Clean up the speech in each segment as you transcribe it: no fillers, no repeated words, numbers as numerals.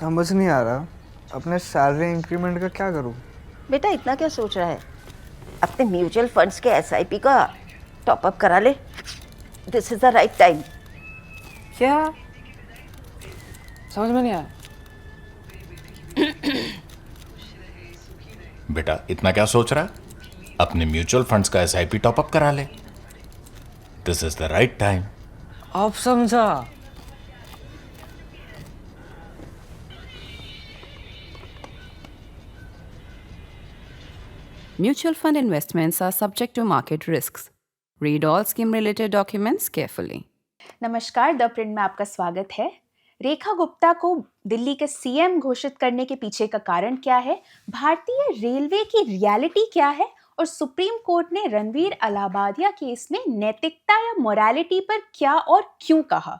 समझ नहीं आ रहा अपने सैलरी इंक्रीमेंट का क्या करूं। बेटा इतना क्या सोच रहा है? अपने म्यूचुअल फंड्स के एसआईपी का टॉप अप करा ले। This is the right time. क्या? समझ में नहीं आया। बेटा इतना क्या सोच रहा है? अपने म्यूचुअल फंड्स का एसआईपी टॉपअप करा ले। This is the right time. अब समझा। Mutual fund investments are subject to market risks. Read all scheme related documents carefully. नमस्कार, द प्रिंट में आपका स्वागत है। रेखा गुप्ता को दिल्ली के सीएम घोषित करने के पीछे का कारण क्या है, भारतीय रेलवे की रियलिटी क्या है और सुप्रीम कोर्ट ने रणवीर अलाहाबादिया केस में नैतिकता या मोरालिटी पर क्या और क्यों कहा।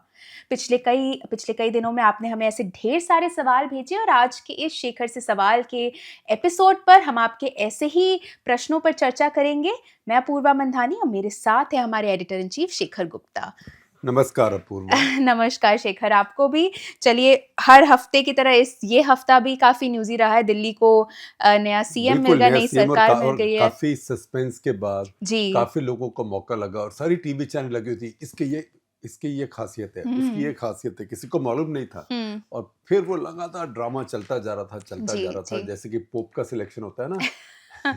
पिछले कई दिनों में आपने हमें ऐसे ढेर सारे सवाल भेजे और आज के इस शेखर से सवाल के एपिसोड पर हम आपके ऐसे ही प्रश्नों पर चर्चा करेंगे। मैं अपूर्वा मंधानी और मेरे साथ है हमारे editor in chief Shekhar Gupta. नमस्कार अपूर्वा। नमस्कार शेखर, आपको भी। चलिए, हर हफ्ते की तरह ये हफ्ता भी काफी न्यूज़ी रहा है। दिल्ली को नया सीएम मिल गया, नई सरकार मिल गई है। काफी सस्पेंस के बाद जी, काफी लोगों को मौका लगा और सारी टीवी चैनल लगी थी। इसकी ये खासियत है, इसकी ये खासियत है, किसी को मालूम नहीं था। और फिर वो लगातार ड्रामा चलता जा रहा था, जैसे कि पोप का सिलेक्शन होता है ना।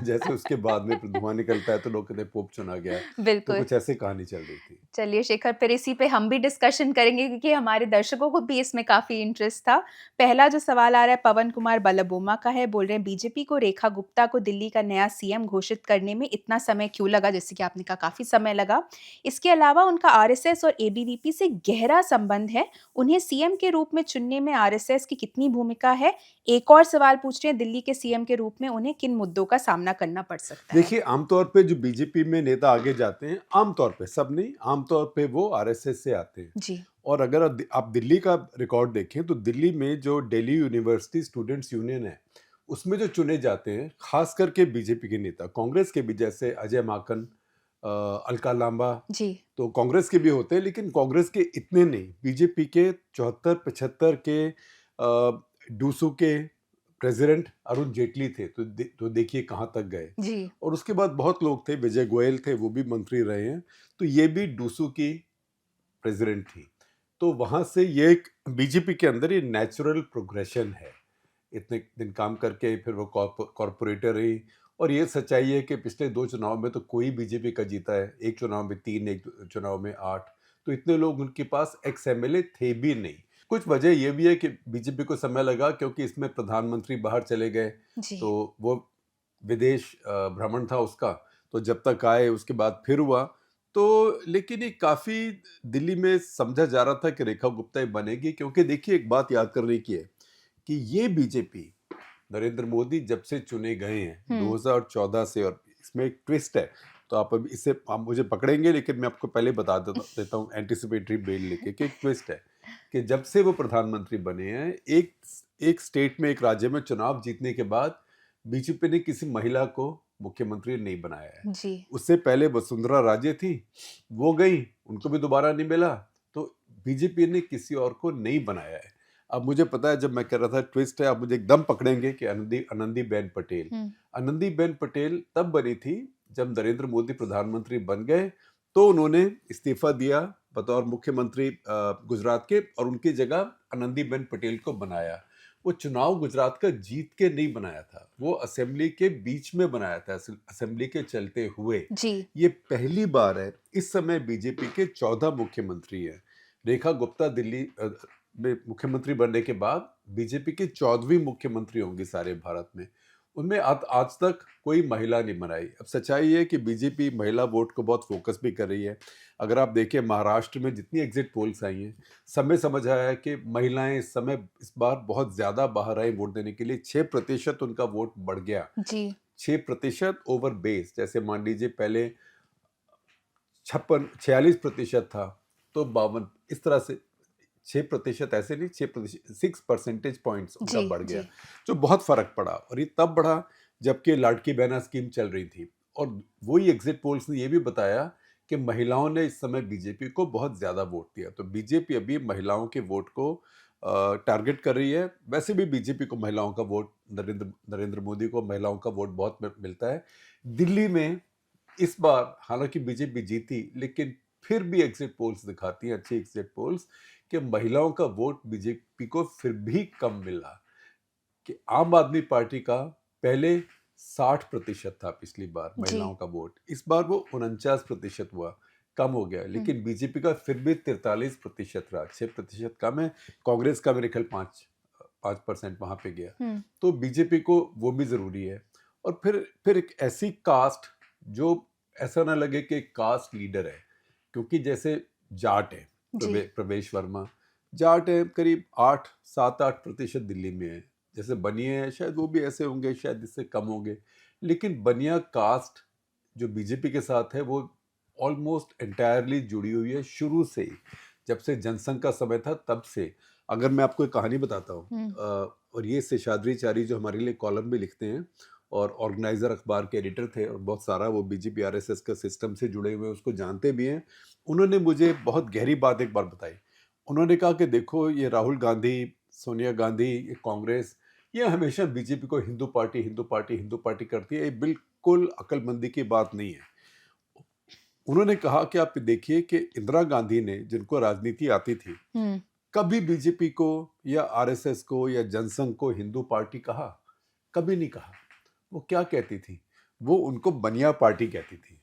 जैसे उसके बाद में धुआं निकलता है तो लोग कहते हैं पोप चुना गया। बिल्कुल। तो कुछ ऐसी कहानी चल रही थी। चलिए शेखर, फिर इसी पे हम भी डिस्कशन करेंगे क्योंकि हमारे दर्शकों को भी इसमें काफी इंटरेस्ट था। पहला जो सवाल आ रहा है पवन कुमार बलबोमा का है। बोल रहे हैं बीजेपी को रेखा गुप्ता को दिल्ली का नया सीएम घोषित करने में इतना समय क्यों लगा? जैसे कि आपने कहा काफी समय लगा। इसके अलावा उनका आरएसएस और एबीवीपी से गहरा संबंध है, उन्हें सीएम के रूप में चुनने में आरएसएस की कितनी भूमिका है? एक और सवाल पूछ रहे हैं, दिल्ली के सीएम के रूप में उन्हें किन मुद्दों का सामना करना पड़ सकता है? देखिए, आमतौर पे जो बीजेपी में नेता आगे जाते हैं, आमतौर पे, सब नहीं, आमतौर पे वो आरएसएस से आते हैं। जी। और अगर आप दिल्ली का रिकॉर्ड देखें तो दिल्ली में जो दिल्ली यूनिवर्सिटी स्टूडेंट्स यूनियन है उसमें जो चुने जाते हैं खास करके बीजेपी के नेता, कांग्रेस के भी जैसे अजय माकन, अलका लांबा, जी। तो कांग्रेस के भी होते हैं, लेकिन कांग्रेस के इतने नहीं। बीजेपी के 74-75 के डूसू के प्रेसिडेंट अरुण जेटली थे, तो देखिए कहाँ तक गए। जी। और उसके बाद बहुत लोग थे, विजय गोयल थे, वो भी मंत्री रहे हैं। तो ये भी डूसू की प्रेसिडेंट थी। तो वहाँ से ये एक बीजेपी के अंदर ये नेचुरल प्रोग्रेशन है। इतने दिन काम करके फिर वो कॉर्पोरेटर रही। और ये सच्चाई है कि पिछले 2 चुनाव में तो कोई बीजेपी का जीता है, एक चुनाव में 3, एक चुनाव में 8। तो इतने लोग उनके पास एक्स एमएलए थे भी नहीं। कुछ वजह ये भी है कि बीजेपी को समय लगा क्योंकि इसमें प्रधानमंत्री बाहर चले गए, तो वो विदेश भ्रमण था उसका, तो जब तक आए उसके बाद फिर हुआ। तो लेकिन ये काफ़ी दिल्ली में समझा जा रहा था कि रेखा गुप्ता ही बनेगी, क्योंकि देखिए एक बात याद करने की है कि ये बीजेपी नरेंद्र मोदी जब से चुने गए हैं 2014 से, और इसमें एक ट्विस्ट है, तो आप मुझे पकड़ेंगे लेकिन मैं आपको पहले बता देता हूँ एंटिसिपेटरी बेल लेके कि एक ट्विस्ट है कि जब से वो प्रधानमंत्री बने हैं, एक स्टेट में, एक राज्य में चुनाव जीतने के बाद बीजेपी ने किसी महिला को मुख्यमंत्री नहीं बनाया है। जी। उससे पहले वसुंधरा राजे थी, वो गई, उनको भी दोबारा नहीं मिला, तो बीजेपी ने किसी और को नहीं बनाया है। अब मुझे पता है, जब मैं कह रहा था ट्विस्ट है, आप मुझे एकदम पकड़ेंगे कि आनंदीबेन पटेल। आनंदीबेन पटेल तब बनी थी जब नरेंद्र मोदी प्रधानमंत्री बन गए, तो उन्होंने इस्तीफा दिया बतौर मुख्यमंत्री गुजरात के, और उनकी जगह आनंदीबेन पटेल को बनाया। वो चुनाव गुजरात का जीत के नहीं बनाया था, वो असेंबली के बीच में बनाया था, असेंबली के चलते हुए। जी। ये पहली बार है। इस समय बीजेपी के 14 मुख्यमंत्री हैं। रेखा गुप्ता दिल्ली में मुख्यमंत्री बनने के बाद बीजेपी की 14वीं मुख्यमंत्री होंगी सारे भारत में। उनमें आज तक कोई महिला नहीं बनाई। अब सच्चाई है कि बीजेपी महिला वोट को बहुत फोकस भी कर रही है। अगर आप देखें महाराष्ट्र में जितनी एग्जिट पोल्स आई हैं, समय समझ आया है कि महिलाएं इस बार बहुत ज़्यादा बाहर आई वोट देने के लिए। 6% उनका वोट बढ़ गया। जी। 6% ओवर बेस। जैसे मान लीजिए पहले 46% था, तो 52, इस तरह से 6% ऐसे नहीं, 6 परसेंटेज पॉइंट्स उनका बढ़ गया, जो बहुत फर्क पड़ा। और ये तब बढ़ा जबकि लाडकी बहना स्कीम चल रही थी। और वही एग्जिट पोल्स ने ये भी बताया कि महिलाओं ने इस समय बीजेपी को बहुत ज़्यादा वोट दिया। तो बीजेपी अभी महिलाओं के वोट को टारगेट कर रही है। वैसे भी बीजेपी को महिलाओं का वोट, नरेंद्र मोदी को महिलाओं का वोट बहुत मिलता है। दिल्ली में इस बार हालांकि बीजेपी जीती, लेकिन फिर भी एग्जिट पोल्स दिखाती हैं, अच्छी एग्जिट पोल्स, कि महिलाओं का वोट बीजेपी को फिर भी कम मिला। कि आम आदमी पार्टी का पहले 60% था पिछली बार महिलाओं का वोट, इस बार वो 49% हुआ, कम हो गया। लेकिन बीजेपी का फिर भी 43% रहा, 6% कम है। कांग्रेस का मेरे ख्याल 5% वहां पे गया। तो बीजेपी को वो भी जरूरी है। और फिर एक ऐसी कास्ट जो ऐसा ना लगे कि कास्ट लीडर है, क्योंकि जैसे जाट है, प्रवेश वर्मा जाट है, करीब 7-8% दिल्ली में है। जैसे बनिया है, शायद वो भी ऐसे होंगे, शायद इससे कम होंगे। लेकिन बनिया कास्ट जो बीजेपी के साथ है वो ऑलमोस्ट एंटायरली जुड़ी हुई है शुरू से ही, जब से जनसंघ का समय था तब से। अगर मैं आपको एक कहानी बताता हूँ, और ये शेषाद्रीचारी जो हमारे लिए कॉलम भी लिखते हैं और ऑर्गेनाइजर अखबार के एडिटर थे, और बहुत सारा वो बीजेपी आरएसएस का सिस्टम से जुड़े हुए, उसको जानते भी हैं। उन्होंने मुझे बहुत गहरी बात एक बार बताई। उन्होंने कहा कि देखो, ये राहुल गांधी, सोनिया गांधी, ये कांग्रेस, ये हमेशा बीजेपी को हिंदू पार्टी करती है। ये बिल्कुल अक्लमंदी की बात नहीं है। उन्होंने कहा कि आप देखिए कि इंदिरा गांधी ने, जिनको राजनीति आती थी, कभी बीजेपी को या आरएसएस को या जनसंघ को हिंदू पार्टी कहा? कभी नहीं कहा। वो क्या कहती थी? वो उनको बनिया पार्टी कहती थी।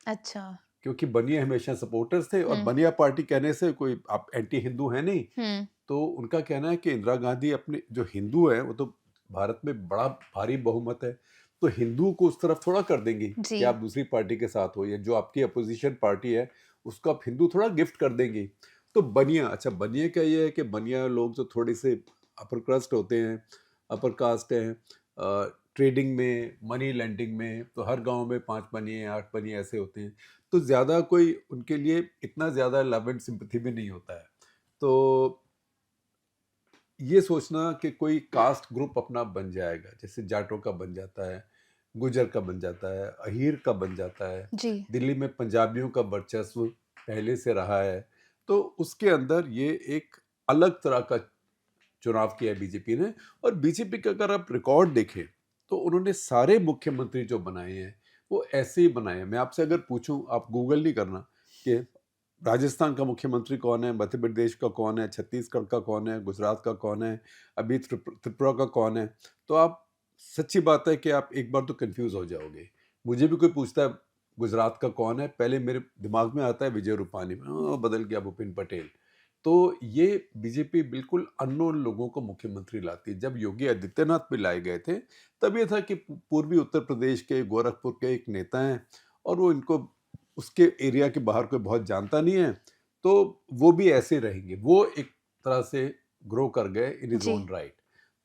अच्छा। क्योंकि बनिया हमेशा सपोर्टर्स थे, और बनिया पार्टी कहने से कोई आप एंटी हिंदू है नहीं। तो उनका कहना है कि इंदिरा गांधी अपने जो हिंदू है, वो तो भारत में बड़ा भारी बहुमत है, तो हिंदू को उस तरफ थोड़ा कर देंगी कि आप दूसरी पार्टी के साथ हो, या जो आपकी अपोजिशन पार्टी है उसको आप हिंदू थोड़ा गिफ्ट कर देंगे। तो बनिया का ये है कि बनिया लोग जो थोड़े से अपर क्रस्ट होते हैं, अपर कास्ट हैं, ट्रेडिंग में, मनी लेंडिंग में, तो हर गांव में 5 बनिए 8 बनिए ऐसे होते हैं। तो ज़्यादा कोई उनके लिए इतना ज़्यादा लव एंड सिंपैथी भी नहीं होता है। तो ये सोचना कि कोई कास्ट ग्रुप अपना बन जाएगा, जैसे जाटों का बन जाता है, गुजर का बन जाता है, अहीर का बन जाता है, दिल्ली में पंजाबियों का वर्चस्व पहले से रहा है, तो उसके अंदर ये एक अलग तरह का चुनाव किया बीजेपी ने। और बीजेपी का अगर आप रिकॉर्ड देखें तो उन्होंने सारे मुख्यमंत्री जो बनाए हैं वो ऐसे ही बनाए हैं। मैं आपसे अगर पूछूं, आप गूगल नहीं करना कि राजस्थान का मुख्यमंत्री कौन है, मध्य प्रदेश का कौन है, छत्तीसगढ़ का कौन है, गुजरात का कौन है, अभी त्रिपुरा का कौन है, तो आप, सच्ची बात है कि आप एक बार तो कंफ्यूज हो जाओगे। मुझे भी कोई पूछता है गुजरात का कौन है, पहले मेरे दिमाग में आता है विजय रूपानी, बदल गया भूपेंद्र पटेल। तो ये बीजेपी बिल्कुल अननोन लोगों को मुख्यमंत्री लाती है। जब योगी आदित्यनाथ भी लाए गए थे तब ये था कि पूर्वी उत्तर प्रदेश के गोरखपुर के एक नेता हैं, और वो इनको उसके एरिया के बाहर कोई बहुत जानता नहीं है, तो वो भी ऐसे रहेंगे। वो एक तरह से ग्रो कर गए इन हिज ओन राइट।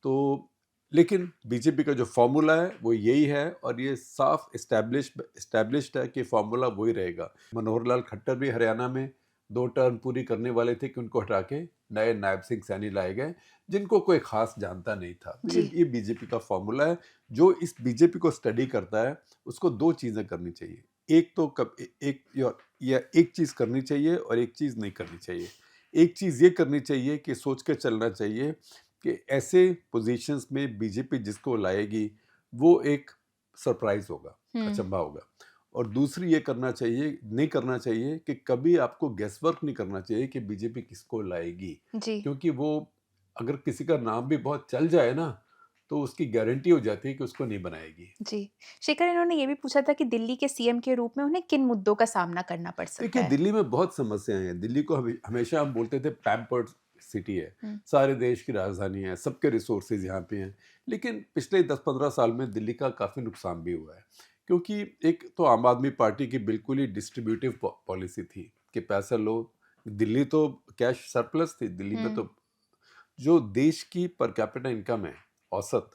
तो लेकिन बीजेपी का जो फॉर्मूला है वो यही है, और ये साफ एस्टैब्लिश्ड है कि फॉर्मूला वही रहेगा। मनोहर लाल खट्टर भी हरियाणा में 2 टर्म पूरी करने वाले थे कि उनको हटा के नए नायब सिंह सैनी लाए गए, जिनको कोई खास जानता नहीं था। ये बीजेपी का फॉर्मूला है। जो इस बीजेपी को स्टडी करता है उसको 2 चीज़ें करनी चाहिए। एक तो एक चीज़ करनी चाहिए और एक चीज़ नहीं करनी चाहिए। एक चीज़ ये करनी चाहिए कि सोच के चलना चाहिए कि ऐसे पोजीशंस में बीजेपी जिसको लाएगी वो एक सरप्राइज होगा, अचंभा होगा। और दूसरी ये नहीं करना चाहिए कि कभी आपको गैस वर्क नहीं करना चाहिए कि बीजेपी किसको लाएगी, क्योंकि वो अगर किसी का नाम भी बहुत चल जाए ना तो उसकी गारंटी हो जाती है कि उसको नहीं बनाएगी। जी। शेखर, इन्होंने ये भी पूछा था कि दिल्ली के सीएम के रूप में उन्हें किन मुद्दों का सामना करना पड़ सकता देखिए, है? दिल्ली में बहुत समस्याएं हैं। दिल्ली को हमेशा हम बोलते थे पैम्पर्ड सिटी है, सारे देश की राजधानी है, सबके रिसोर्सेज यहाँ पे हैं। लेकिन पिछले 10-15 साल में दिल्ली का काफ़ी नुकसान भी हुआ है, क्योंकि एक तो आम आदमी पार्टी की बिल्कुल ही डिस्ट्रीब्यूटिव पॉलिसी थी कि पैसा लो। दिल्ली तो कैश सरप्लस थी दिल्ली में। तो जो देश की पर कैपिटा इनकम है, औसत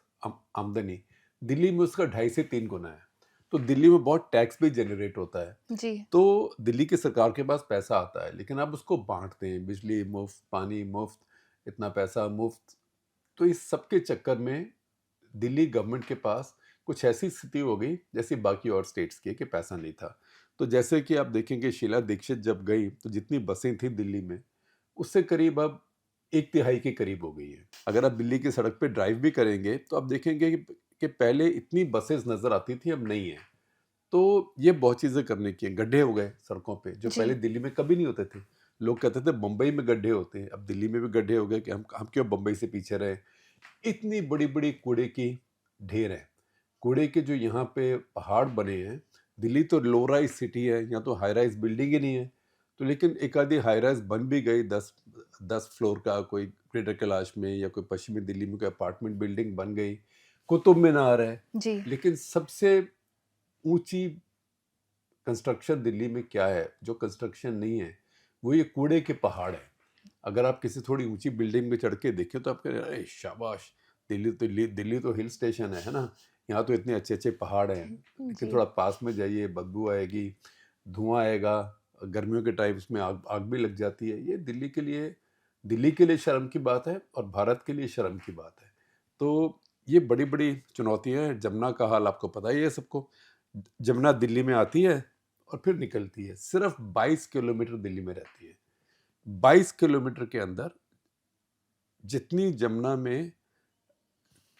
आमदनी, दिल्ली में उसका 2.5 से 3 गुना है। तो दिल्ली में बहुत टैक्स भी जनरेट होता है। तो दिल्ली की सरकार के पास पैसा आता है, लेकिन अब उसको बांटते हैं, बिजली मुफ्त, पानी मुफ्त, इतना पैसा मुफ्त। तो इस सबके चक्कर में दिल्ली गवर्नमेंट के पास कुछ ऐसी स्थिति हो गई जैसे बाकी और स्टेट्स की, कि पैसा नहीं था। तो जैसे कि आप देखेंगे शीला दीक्षित जब गई तो जितनी बसें थी दिल्ली में, उससे करीब अब 1/3 के करीब हो गई है। अगर आप दिल्ली की सड़क पे ड्राइव भी करेंगे तो आप देखेंगे कि पहले इतनी बसेस नज़र आती थी, अब नहीं है। तो ये बहुत चीज़ें करने की हैं। गड्ढे हो गए सड़कों पे जो जी। पहले दिल्ली में कभी नहीं होते थे। लोग कहते थे बम्बई में गड्ढे होते हैं, अब दिल्ली में भी गड्ढे हो गए कि हम क्यों बम्बई से पीछे रहे। इतनी बड़ी-बड़ी कूड़े की ढेर है। कूड़े के जो यहाँ पे पहाड़ बने हैं, दिल्ली तो लो राइज सिटी है, यहाँ तो हाई राइज बिल्डिंग ही नहीं है। तो लेकिन एक आधी हाई राइज बन भी गई 10 फ्लोर का, कोई ग्रेटर कैलाश में या कोई पश्चिमी दिल्ली में कोई अपार्टमेंट बिल्डिंग बन गई, कुतुब मीनार है। जी। लेकिन सबसे ऊंची कंस्ट्रक्शन दिल्ली में क्या है जो कंस्ट्रक्शन नहीं है, वो ये कूड़े के पहाड़ है। अगर आप किसी थोड़ी ऊंची बिल्डिंग में चढ़ के देखें तो आप कहें अरे शाबाश, दिल्ली तो हिल स्टेशन है ना, यहाँ तो इतने अच्छे अच्छे पहाड़ हैं। लेकिन जी। थोड़ा पास में जाइए, बदबू आएगी, धुआं आएगा, गर्मियों के टाइम उसमें आग आग भी लग जाती है। ये दिल्ली के लिए शर्म की बात है और भारत के लिए शर्म की बात है। तो ये बड़ी बड़ी चुनौतियां हैं। जमुना का हाल आपको पता ही है सबको। जमुना दिल्ली में आती है और फिर निकलती है, सिर्फ 22 किलोमीटर दिल्ली में रहती है। 22 किलोमीटर के अंदर जितनी जमुना में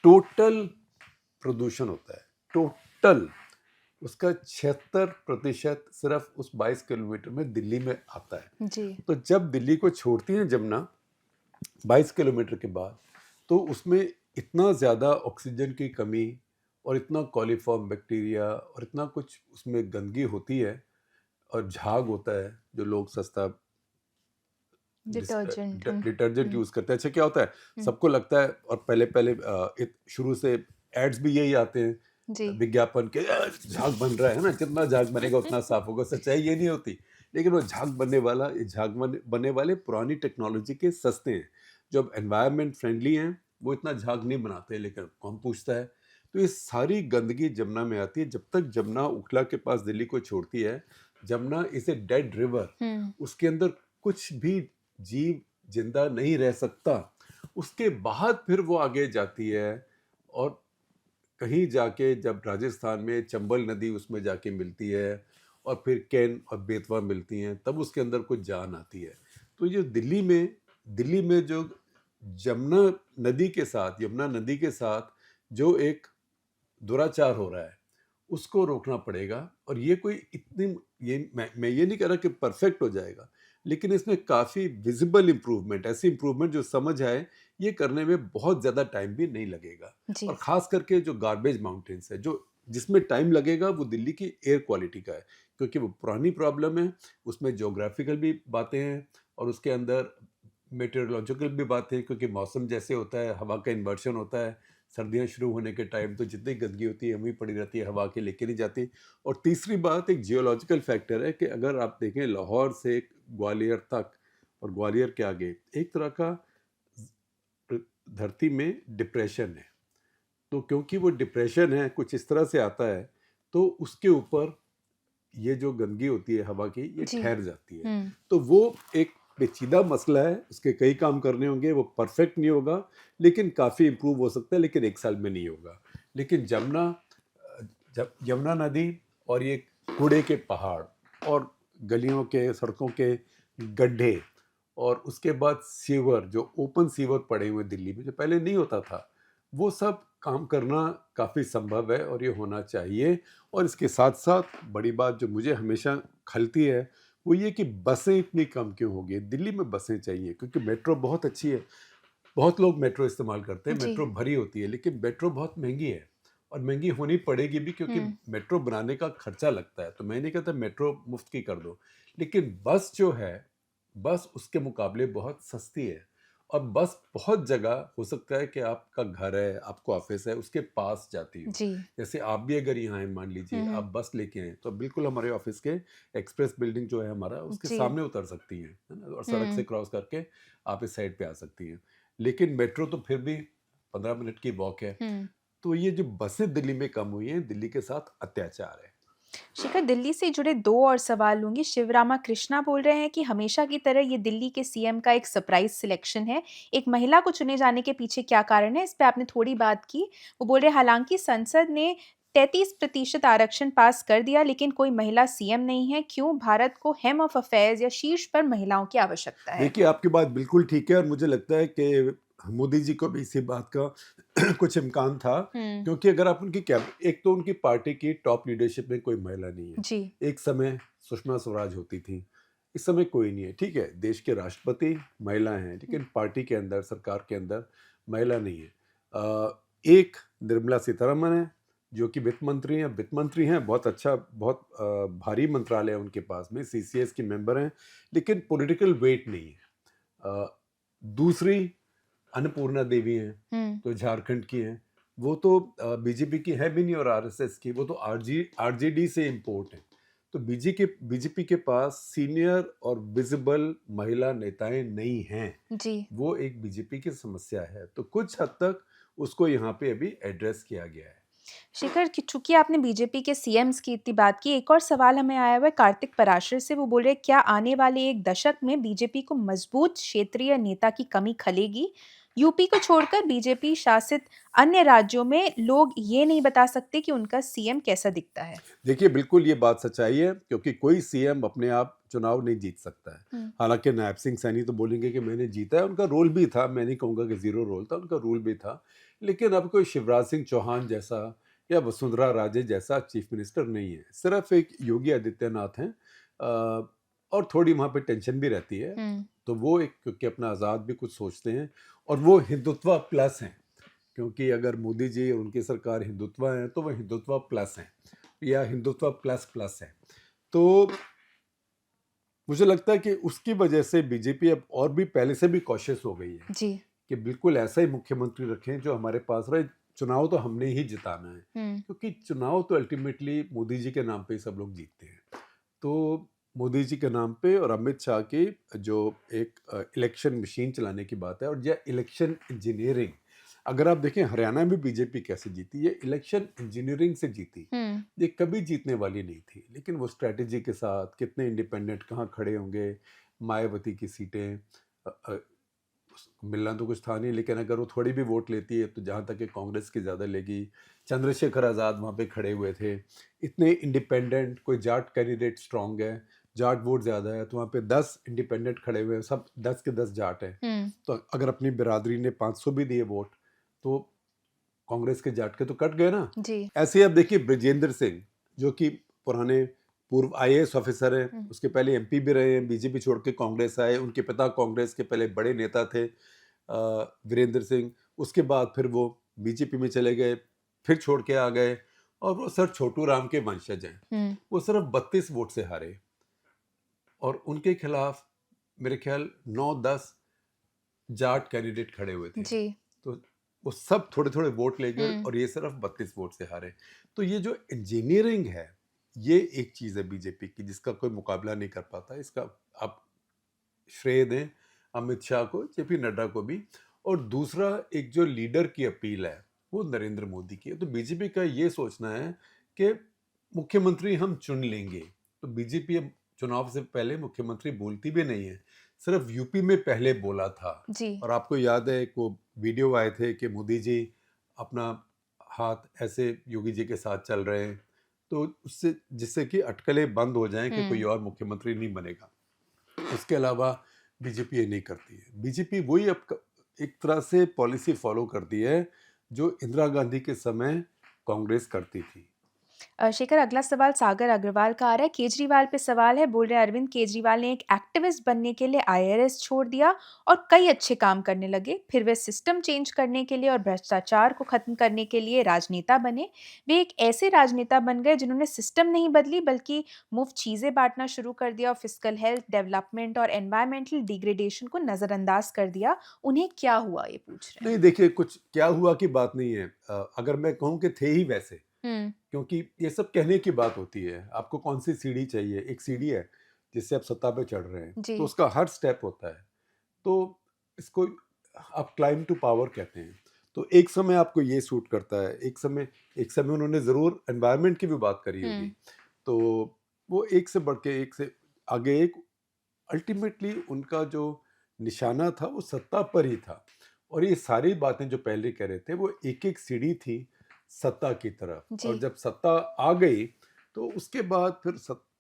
टोटल प्रदूषण होता है, टोटल उसका 76% सिर्फ उस 22 किलोमीटर में दिल्ली में आता है। जी। तो जब दिल्ली को छोड़ती है जमुना 22 किलोमीटर के बाद, तो उसमें इतना ज़्यादा ऑक्सीजन की कमी और इतना कॉलीफॉर्म बैक्टीरिया और इतना कुछ उसमें गंदगी होती है और झाग होता है जो लोग सस्ता डिटर्जेंट यूज़ करते हैं। अच्छा क्या होता है, सबको लगता है, और पहले शुरू से एड्स भी यही आते हैं जी। विज्ञापन के, झाग बन रहा है ना, जितना झाग बनेगा उतना साफ होगा। सच्चाई ये नहीं होती। लेकिन वो झाग बनने वाले पुरानी टेक्नोलॉजी के सस्ते हैं, जो अब एनवायरनमेंट फ्रेंडली हैं, वो इतना झाग नहीं बनाते। लेकिन कौन पूछता है। तो ये सारी गंदगी जमुना में आती है। जब तक जमुना उखला के पास दिल्ली को छोड़ती है, Jamuna is a dead river, उसके अंदर कुछ भी जीव जिंदा नहीं रह सकता। उसके बाद फिर वो आगे जाती है और कहीं जाके जब राजस्थान में चंबल नदी उसमें जाके मिलती है और फिर कैन और बेतवा मिलती हैं, तब उसके अंदर कुछ जान आती है। तो ये दिल्ली में जो यमुना नदी के साथ जो एक दुराचार हो रहा है, उसको रोकना पड़ेगा। और ये कोई मैं ये नहीं कह रहा कि परफेक्ट हो जाएगा, लेकिन इसमें काफ़ी विजिबल इम्प्रूवमेंट, ऐसी इम्प्रूवमेंट जो समझ आए, ये करने में बहुत ज़्यादा टाइम भी नहीं लगेगा। जी। और ख़ास करके जो गार्बेज माउंटेन्स है, जो जिसमें टाइम लगेगा, वो दिल्ली की एयर क्वालिटी का है, क्योंकि वो पुरानी प्रॉब्लम है। उसमें जोग्राफिकल भी बातें हैं और उसके अंदर मेटेरोलॉजिकल भी बातें हैं, क्योंकि मौसम जैसे होता है, हवा का इन्वर्शन होता है। सर्दियाँ शुरू होने के टाइम तो जितनी गंदगी होती है वहीं पड़ी रहती है, हवा के लेके नहीं जाती। और तीसरी बात एक जियोलॉजिकल फैक्टर है कि अगर आप देखें लाहौर से ग्वालियर तक और ग्वालियर के आगे एक तरह का धरती में डिप्रेशन है। तो क्योंकि वो डिप्रेशन है, कुछ इस तरह से आता है, तो उसके ऊपर ये जो गंदगी होती है हवा की, ये जी। ठहर जाती है। तो वो एक पेचीदा मसला है, उसके कई काम करने होंगे, वो परफेक्ट नहीं होगा, लेकिन काफ़ी इम्प्रूव हो सकता है, लेकिन एक साल में नहीं होगा। लेकिन यमुना नदी और ये कूड़े के पहाड़ और गलियों के, सड़कों के गड्ढे, और उसके बाद सीवर, जो ओपन सीवर पड़े हुए दिल्ली में, जो पहले नहीं होता था, वो सब काम करना काफ़ी संभव है और ये होना चाहिए। और इसके साथ साथ बड़ी बात जो मुझे हमेशा खलती है, वो ये कि बसें इतनी कम क्यों हो गई। दिल्ली में बसें चाहिए, क्योंकि मेट्रो बहुत अच्छी है, बहुत लोग मेट्रो इस्तेमाल करते हैं, जी। मेट्रो भरी होती है, लेकिन मेट्रो बहुत महंगी है और महंगी होनी पड़ेगी भी, क्योंकि मेट्रो बनाने का खर्चा लगता है। तो मैं नहीं कहता मेट्रो मुफ्त की कर दो, लेकिन बस जो है, बस उसके मुकाबले बहुत सस्ती है। और बस बहुत जगह हो सकता है कि आपका घर है, आपको ऑफिस है, उसके पास जाती हो। जी। जैसे आप भी अगर यहाँ हैं, मान लीजिए आप बस लेके आए, तो बिल्कुल हमारे ऑफिस के एक्सप्रेस बिल्डिंग जो है हमारा, उसके जी। सामने उतर सकती हैं, है ना, और सड़क से क्रॉस करके आप इस साइड पे आ सकती हैं। लेकिन मेट्रो तो फिर भी 15 मिनट की वॉक है। तो ये जो बसें दिल्ली में कम हुई हैं, दिल्ली के साथ अत्याचार है। शिखर, दिल्ली से जुड़े 2 और सवाल लूँगी। शिवरामा कृष्णा बोल रहे हैं कि हमेशा की तरह ये दिल्ली के सीएम का एक सरप्राइज़ सिलेक्शन है। एक महिला को चुने जाने के पीछे क्या कारण है? इस पे आपने थोड़ी बात की। वो बोल रहे हैं हालाँकि संसद ने 33% आरक्षण पास कर दिया, लेकिन कोई महिला सीएम नहीं है। क्यों भारत को हेम ऑफ अफेयर्स या शीर्ष पर महिलाओं की आवश्यकता है? देखिए, आपकी बात बिल्कुल ठीक है और मुझे लगता है कि मोदी जी को भी इसी बात का कुछ इम्कान था, क्योंकि अगर आप उनकी एक तो उनकी पार्टी की टॉप लीडरशिप में कोई महिला नहीं है। जी। एक समय सुषमा स्वराज होती थी, इस समय कोई नहीं है। ठीक है, देश के राष्ट्रपति महिला हैं, लेकिन पार्टी के अंदर, सरकार के अंदर महिला नहीं है। एक निर्मला सीतारमण है जो कि वित्त मंत्री हैं, बहुत अच्छा, बहुत भारी मंत्रालय है उनके पास में, सीसीएस की मेंबर हैं, लेकिन पॉलिटिकल वेट नहीं है। दूसरी अन्नपूर्णा देवी हैं, तो झारखंड की हैं, वो तो बीजेपी की है भी नहीं और आरएसएस की, वो तो आरजेडी से इम्पोर्ट है। तो बीजेपी के पास सीनियर और विजिबल महिला नेताएं नहीं हैं जी। वो एक बीजेपी की समस्या है। तो कुछ हद तक उसको यहाँ पे अभी एड्रेस किया गया है। शेखर, चूंकि आपने बीजेपी के सीएम्स की इतनी बात की, एक और सवाल हमें आया हुआ है कार्तिक पराशर से। वो बोल रहे हैं, क्या आने वाले एक दशक में बीजेपी को मजबूत क्षेत्रीय नेता की कमी खलेगी? यूपी को छोड़कर बीजेपी शासित अन्य राज्यों में लोग ये नहीं बता सकते कि उनका सीएम कैसा दिखता है। देखिए, बिल्कुल ये बात सच्चाई है, क्योंकि कोई सीएम अपने आप चुनाव नहीं जीत सकता है। हालांकि नायब सिंह सैनी तो बोलेंगे कि मैंने जीता है, उनका रोल भी था, मैं नहीं कहूँगा कि जीरो रोल था, उनका रोल भी था, लेकिन अब कोई शिवराज सिंह चौहान जैसा या वसुंधरा राजे जैसा चीफ मिनिस्टर नहीं है। सिर्फ एक योगी आदित्यनाथ हैं, और थोड़ी वहाँ पे टेंशन भी रहती है। तो वो एक, क्योंकि अपना आज़ाद भी कुछ सोचते हैं, और वो हिंदुत्व प्लस हैं, क्योंकि अगर मोदी जी और उनकी सरकार हिंदुत्व हैं तो वो हिंदुत्व प्लस हैं या हिंदुत्व प्लस प्लस है। तो मुझे लगता है कि उसकी वजह से बीजेपी अब और भी पहले से भी कॉशियस हो गई है जी। कि बिल्कुल ऐसा ही मुख्यमंत्री रखें जो हमारे पास रहे। चुनाव तो हमने ही जिताना है, क्योंकि चुनाव तो अल्टीमेटली मोदी जी के नाम पे ही सब लोग जीतते हैं। तो मोदी जी के नाम पे और अमित शाह की जो एक इलेक्शन मशीन चलाने की बात है, और यह इलेक्शन इंजीनियरिंग, अगर आप देखें हरियाणा में बीजेपी कैसे जीती, ये इलेक्शन इंजीनियरिंग से जीती। ये कभी जीतने वाली नहीं थी, लेकिन वो स्ट्रेटजी के साथ, कितने इंडिपेंडेंट कहाँ खड़े होंगे, मायावती की सीटें, मिलना तो कुछ था नहीं, लेकिन अगर वो थोड़ी भी वोट लेती है तो जहाँ तक कि कांग्रेस की ज़्यादा लेगी। चंद्रशेखर आज़ाद वहाँ पे खड़े हुए थे, इतने इंडिपेंडेंट, कोई जाट कैंडिडेट स्ट्रांग है, जाट वोट ज़्यादा है, तो वहाँ पे 10 इंडिपेंडेंट खड़े हुए हैं, सब 10 के 10 जाट हैं। तो अगर अपनी बिरादरी ने 500 भी दिए वोट, तो कांग्रेस के जाट के तो कट गए ना जी। ऐसे आप देखिए ब्रजेंद्र सिंह, जो कि पुराने पूर्व आईएएस ऑफिसर हैं, उसके पहले एमपी भी रहे हैं, बीजेपी छोड़ के कांग्रेस आए, उनके पिता कांग्रेस के पहले बड़े नेता थे वीरेंद्र सिंह। उसके बाद फिर वो बीजेपी में चले गए, फिर छोड़ के आ गए, और वो सर छोटू राम के वंशज हैं। वो सिर्फ 32 वोट से हारे, और उनके खिलाफ मेरे ख्याल 9-10 जाट कैंडिडेट खड़े हुए थे। जी। तो वो सब थोड़े थोड़े वोट ले गए, और ये सिर्फ 32 वोट से हारे। तो ये जो इंजीनियरिंग है, ये एक चीज़ है बीजेपी की जिसका कोई मुकाबला नहीं कर पाता। इसका आप श्रेय दें अमित शाह को, जेपी नड्डा को भी। और दूसरा, एक जो लीडर की अपील है वो नरेंद्र मोदी की है। तो बीजेपी का ये सोचना है कि मुख्यमंत्री हम चुन लेंगे। तो बीजेपी अब चुनाव से पहले मुख्यमंत्री बोलती भी नहीं है, सिर्फ यूपी में पहले बोला था। जी। और आपको याद है, एक वो वीडियो आए थे कि मोदी जी अपना हाथ ऐसे योगी जी के साथ चल रहे हैं, तो उससे, जिससे कि अटकलें बंद हो जाएं कि कोई और मुख्यमंत्री नहीं बनेगा। उसके अलावा बीजेपी ये नहीं करती है। बीजेपी वही अब एक तरह से पॉलिसी फॉलो करती है जो इंदिरा गांधी के समय कांग्रेस करती थी। शेखर, अगला सवाल सागर अग्रवाल का आ रहा है। केजरीवाल पे सवाल है, बोल रहे हैं अरविंद केजरीवाल ने एक एक्टिविस्ट बनने के लिए आईआरएस छोड़ दिया और कई अच्छे काम करने लगे। फिर वे सिस्टम चेंज करने के लिए और भ्रष्टाचार को खत्म करने के लिए राजनेता बने। वे एक ऐसे राजनेता बन गए जिन्होंने सिस्टम नहीं बदली, बल्कि मुफ्त चीजें बांटना शुरू कर दिया और फिजिकल हेल्थ, डेवलपमेंट और एनवायरमेंटल डिग्रेडेशन को नजरअंदाज कर दिया। उन्हें क्या हुआ, ये पूछ रहे नहीं, देखिए, कुछ क्या हुआ की बात नहीं है। अगर मैं कहूँ कि थे ही वैसे, हैं। क्योंकि ये सब कहने की बात होती है। आपको कौन सी सीढ़ी चाहिए? एक सीढ़ी है जिससे आप सत्ता पे चढ़ रहे हैं, जी। तो उसका हर स्टेप होता है। तो इसको आप क्लाइम टू पावर कहते हैं। तो एक समय आपको ये सूट करता है, एक समय उन्होंने ज़रूर एनवायरनमेंट की भी बात करी होगी। तो वो एक से बढ़ के एक से आगे एक, अल्टीमेटली उनका जो निशाना था वो सत्ता पर ही था। और ये सारी बातें जो पहले कह रहे थे, वो एक एक सीढ़ी थी सत्ता की तरफ। जी। और जब सत्ता आ गई तो उसके बाद फिर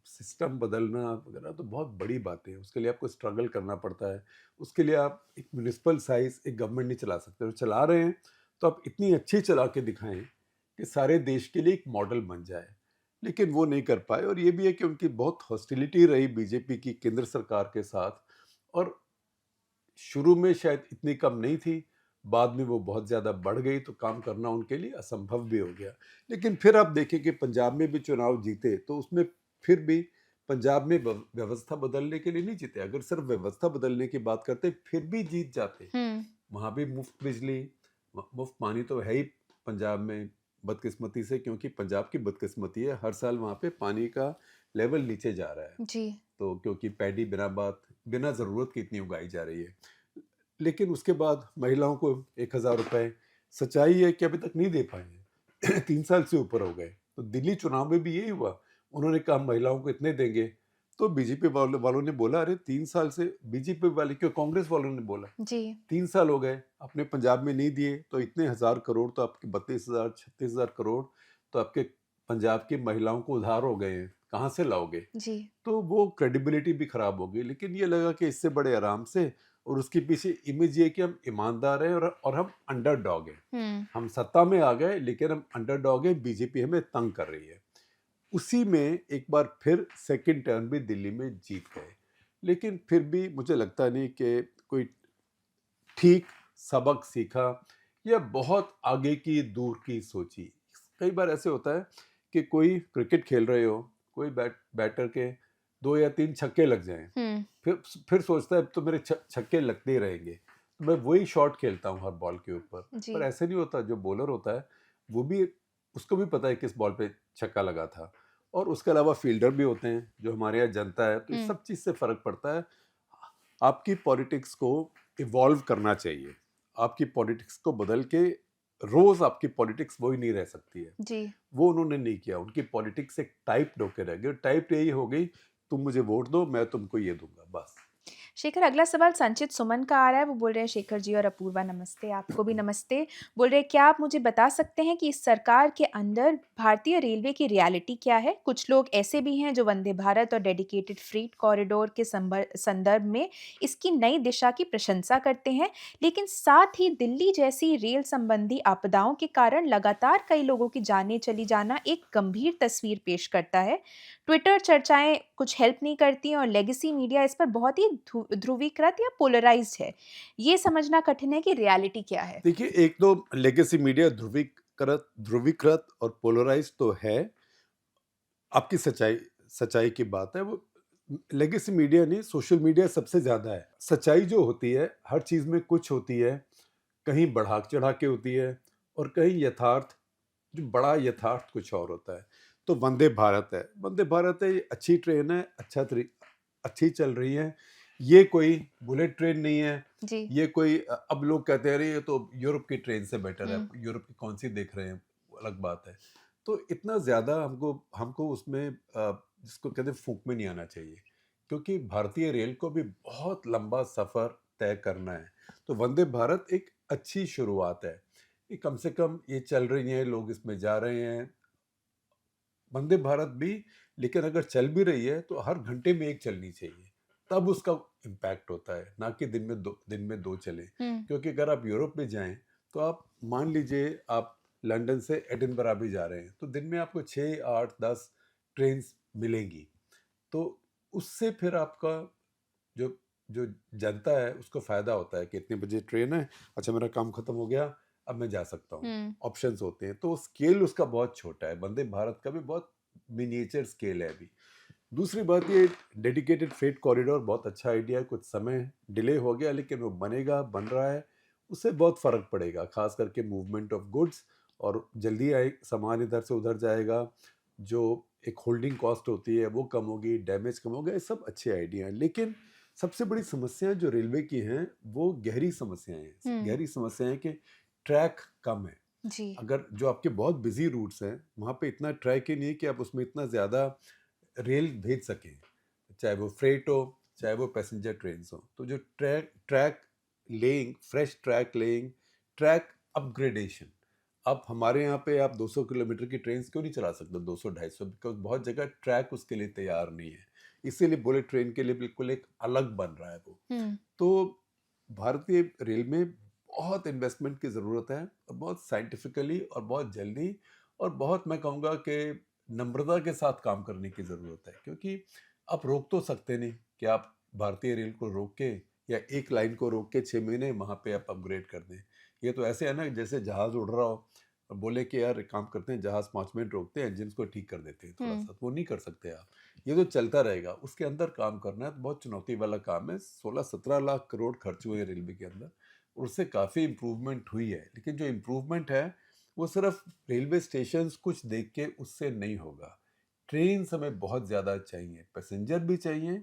सिस्टम बदलना वगैरह तो बहुत बड़ी बात है, उसके लिए आपको स्ट्रगल करना पड़ता है। उसके लिए आप एक म्यूनिसिपल साइज एक गवर्नमेंट नहीं चला सकते, और चला रहे हैं तो आप इतनी अच्छी चला के दिखाएं कि सारे देश के लिए एक मॉडल बन जाए, लेकिन वो नहीं कर पाए। और ये भी है कि उनकी बहुत हॉस्टिलिटी रही बीजेपी की केंद्र सरकार के साथ, और शुरू में शायद इतनी कम नहीं थी, बाद में वो बहुत ज़्यादा बढ़ गई, तो काम करना उनके लिए असंभव भी हो गया। लेकिन फिर आप देखें कि पंजाब में भी चुनाव जीते तो उसमें फिर भी पंजाब में व्यवस्था बदलने के लिए नहीं जीते। अगर सिर्फ व्यवस्था बदलने की बात करते फिर भी जीत जाते। वहाँ भी मुफ्त बिजली, मुफ्त पानी तो है ही पंजाब में, बदकिस्मती से, क्योंकि पंजाब की बदकिस्मती है, हर साल वहाँ पे पानी का लेवल नीचे जा रहा है। जी। तो क्योंकि पैडी बिना ज़रूरत की इतनी उगाई जा रही है। लेकिन उसके बाद महिलाओं को 1000 रुपए, सच्चाई है कि अभी तक नहीं दे पाए हैं 3 साल से ऊपर हो गए। तो दिल्ली चुनाव में भी यही हुआ, उन्होंने कहा महिलाओं को इतने देंगे, तो बीजेपी वालों ने बोला अरे 3 साल से, बीजेपी वाले क्यों, कांग्रेस वालों ने बोला जी। 3 साल हो गए आपने पंजाब में नहीं दिए, तो इतने 1000 करोड़, तो आपके 32,000 36,000 करोड़ तो आपके पंजाब की महिलाओं को उधार हो गए हैं, कहाँ से लाओगे? जी। तो वो क्रेडिबिलिटी भी खराब हो गई। लेकिन ये लगा कि इससे बड़े आराम से, और उसके पीछे इमेज ये कि हम ईमानदार हैं और हम अंडरडॉग हैं। हम सत्ता में आ गए लेकिन हम अंडरडॉग हैं, बीजेपी हमें तंग कर रही है। उसी में एक बार फिर सेकंड टर्न भी दिल्ली में जीत गए, लेकिन फिर भी मुझे लगता नहीं कि कोई ठीक सबक सीखा या बहुत आगे की दूर की सोची। कई बार ऐसे होता है कि कोई क्रिकेट खेल रहे हो, कोई बैटर के 2 या 3 छक्के लग जाएं, फिर सोचता है तो मेरे छक्के लगते ही रहेंगे, तो मैं वही शॉट खेलता हूँ हर बॉल के ऊपर। जी। पर ऐसे नहीं होता, जो बॉलर होता है वो भी, उसको भी पता है किस बॉल पे छक्का लगा था। और उसके अलावा फील्डर भी होते हैं जो हमारे यहाँ जनता है, तो इस सब चीज़ से फर्क पड़ता है। आपकी पॉलिटिक्स को इवॉल्व करना चाहिए, आपकी पॉलिटिक्स को बदल के, रोज आपकी पॉलिटिक्स वही नहीं रह सकती है। जी। वो उन्होंने नहीं किया, उनकी पॉलिटिक्स एक टाइप होके रह गई। टाइप यही हो गई, तुम मुझे वोट दो मैं तुमको ये दूंगा, बस। शेखर, अगला सवाल संचित सुमन का आ रहा है। वो बोल रहे हैं, शेखर जी और अपूर्वा नमस्ते। आपको भी नमस्ते। बोल रहे हैं, क्या आप मुझे बता सकते हैं कि इस सरकार के अंदर भारतीय रेलवे की रियलिटी क्या है? कुछ लोग ऐसे भी हैं जो वंदे भारत और डेडिकेटेड फ्रीट कॉरिडोर के संदर्भ में इसकी नई दिशा की प्रशंसा करते हैं, लेकिन साथ ही दिल्ली जैसी रेल संबंधी आपदाओं के कारण लगातार कई लोगों की जानें चली जाना एक गंभीर तस्वीर पेश करता है। ट्विटर चर्चाएं कुछ हेल्प नहीं करती हैं और लेगेसी मीडिया इस पर बहुत ही ध्रुवीकृत या पोलराइज्ड है। ये समझना कठिन है कि रियलिटी क्या है। देखिए, एक तो लेगेसी मीडिया ध्रुवीकृत और पोलराइज तो है, आपकी सच्चाई की बात है। वो लेगेसी मीडिया नहीं, सोशल मीडिया सबसे ज्यादा है। सच्चाई जो होती है हर चीज में कुछ होती है, कहीं बढ़ा चढ़ा के होती है, और कहीं यथार्थ, जो बड़ा यथार्थ कुछ और होता है। तो वंदे भारत है, ये अच्छी ट्रेन है, अच्छी चल रही है। ये कोई बुलेट ट्रेन नहीं है जी। ये कोई अब लोग कहते हैं ये तो यूरोप की ट्रेन से बेटर है। यूरोप की कौन सी देख रहे हैं, अलग बात है। तो इतना ज़्यादा हमको उसमें जिसको कहते हैं फूंक में नहीं आना चाहिए, क्योंकि भारतीय रेल को भी बहुत लंबा सफ़र तय करना है। तो वंदे भारत एक अच्छी शुरुआत है, ये कम से कम ये चल रही है, लोग इसमें जा रहे हैं। वंदे भारत भी, लेकिन अगर चल भी रही है तो हर घंटे में एक चलनी चाहिए, तब उसका इम्पैक्ट होता है, ना कि दिन में दो चले। क्योंकि अगर आप यूरोप में जाएं तो आप मान लीजिए आप लंदन से एडिनबरा भी जा रहे हैं, तो दिन में आपको 6, 8, 10 ट्रेन मिलेंगी। तो उससे फिर आपका जो जो जनता है उसको फायदा होता है कि इतने बजे ट्रेन है, अच्छा मेरा काम खत्म हो गया, अब मैं जा सकता हूँ। ऑप्शंस होते हैं, तो स्केल उसका बहुत छोटा है। वंदे भारत का भी बहुत मिनिएचर स्केल है अभी। दूसरी बात, ये डेडिकेटेड फ्रेट कॉरिडोर बहुत अच्छा आइडिया है। कुछ समय डिले हो गया, लेकिन वो बन रहा है, उससे बहुत फ़र्क पड़ेगा, खास करके मूवमेंट ऑफ गुड्स, और जल्दी आए सामान इधर से उधर जाएगा। जो एक होल्डिंग कॉस्ट होती है वो कम होगी, डैमेज कम होगा, ये सब अच्छे आइडिया हैं। लेकिन सबसे बड़ी समस्या जो रेलवे की हैं वो गहरी समस्याएं हैं। गहरी समस्याएं कि ट्रैक कम है। जी। अगर जो आपके बहुत बिजी रूट्स हैं वहाँ पे इतना ट्रैक ही नहीं है कि आप उसमें इतना ज़्यादा रेल भेज सकें, चाहे वो फ्रेट हो चाहे वो पैसेंजर ट्रेन हो। तो जो track laying, fresh track laying, track upgradation, अब हमारे यहाँ पे आप 200 किलोमीटर की ट्रेन क्यों नहीं चला सकते, 200-250, बिकॉज बहुत जगह ट्रैक उसके लिए तैयार नहीं है, इसीलिए बुलेट ट्रेन के लिए बिल्कुल एक अलग बन रहा है वो। तो भारतीय रेल में बहुत इन्वेस्टमेंट की ज़रूरत है, और बहुत साइंटिफिकली और बहुत जल्दी और बहुत, मैं कहूँगा कि नम्रता के साथ काम करने की ज़रूरत है, क्योंकि आप रोक तो सकते नहीं कि आप भारतीय रेल को रोक के या एक लाइन को रोक के 6 महीने वहाँ पे आप अपग्रेड कर दें। ये तो ऐसे है ना जैसे जहाज़ उड़ रहा हो और बोले कि यार एक काम करते हैं, जहाज़ 5 मिनट रोकते हैं, इंजन को ठीक कर देते हैं थोड़ा सा, तो वो नहीं कर सकते आप। ये तो चलता रहेगा, उसके अंदर काम करना है तो बहुत चुनौती वाला काम है। 16-17 लाख करोड़ खर्च हुए हैं रेलवे के अंदर, और उससे काफ़ी इम्प्रूवमेंट हुई है, लेकिन जो इम्प्रूवमेंट है वो सिर्फ रेलवे स्टेशंस कुछ देख के उससे नहीं होगा। ट्रेन हमें बहुत ज़्यादा चाहिए, पैसेंजर भी चाहिए,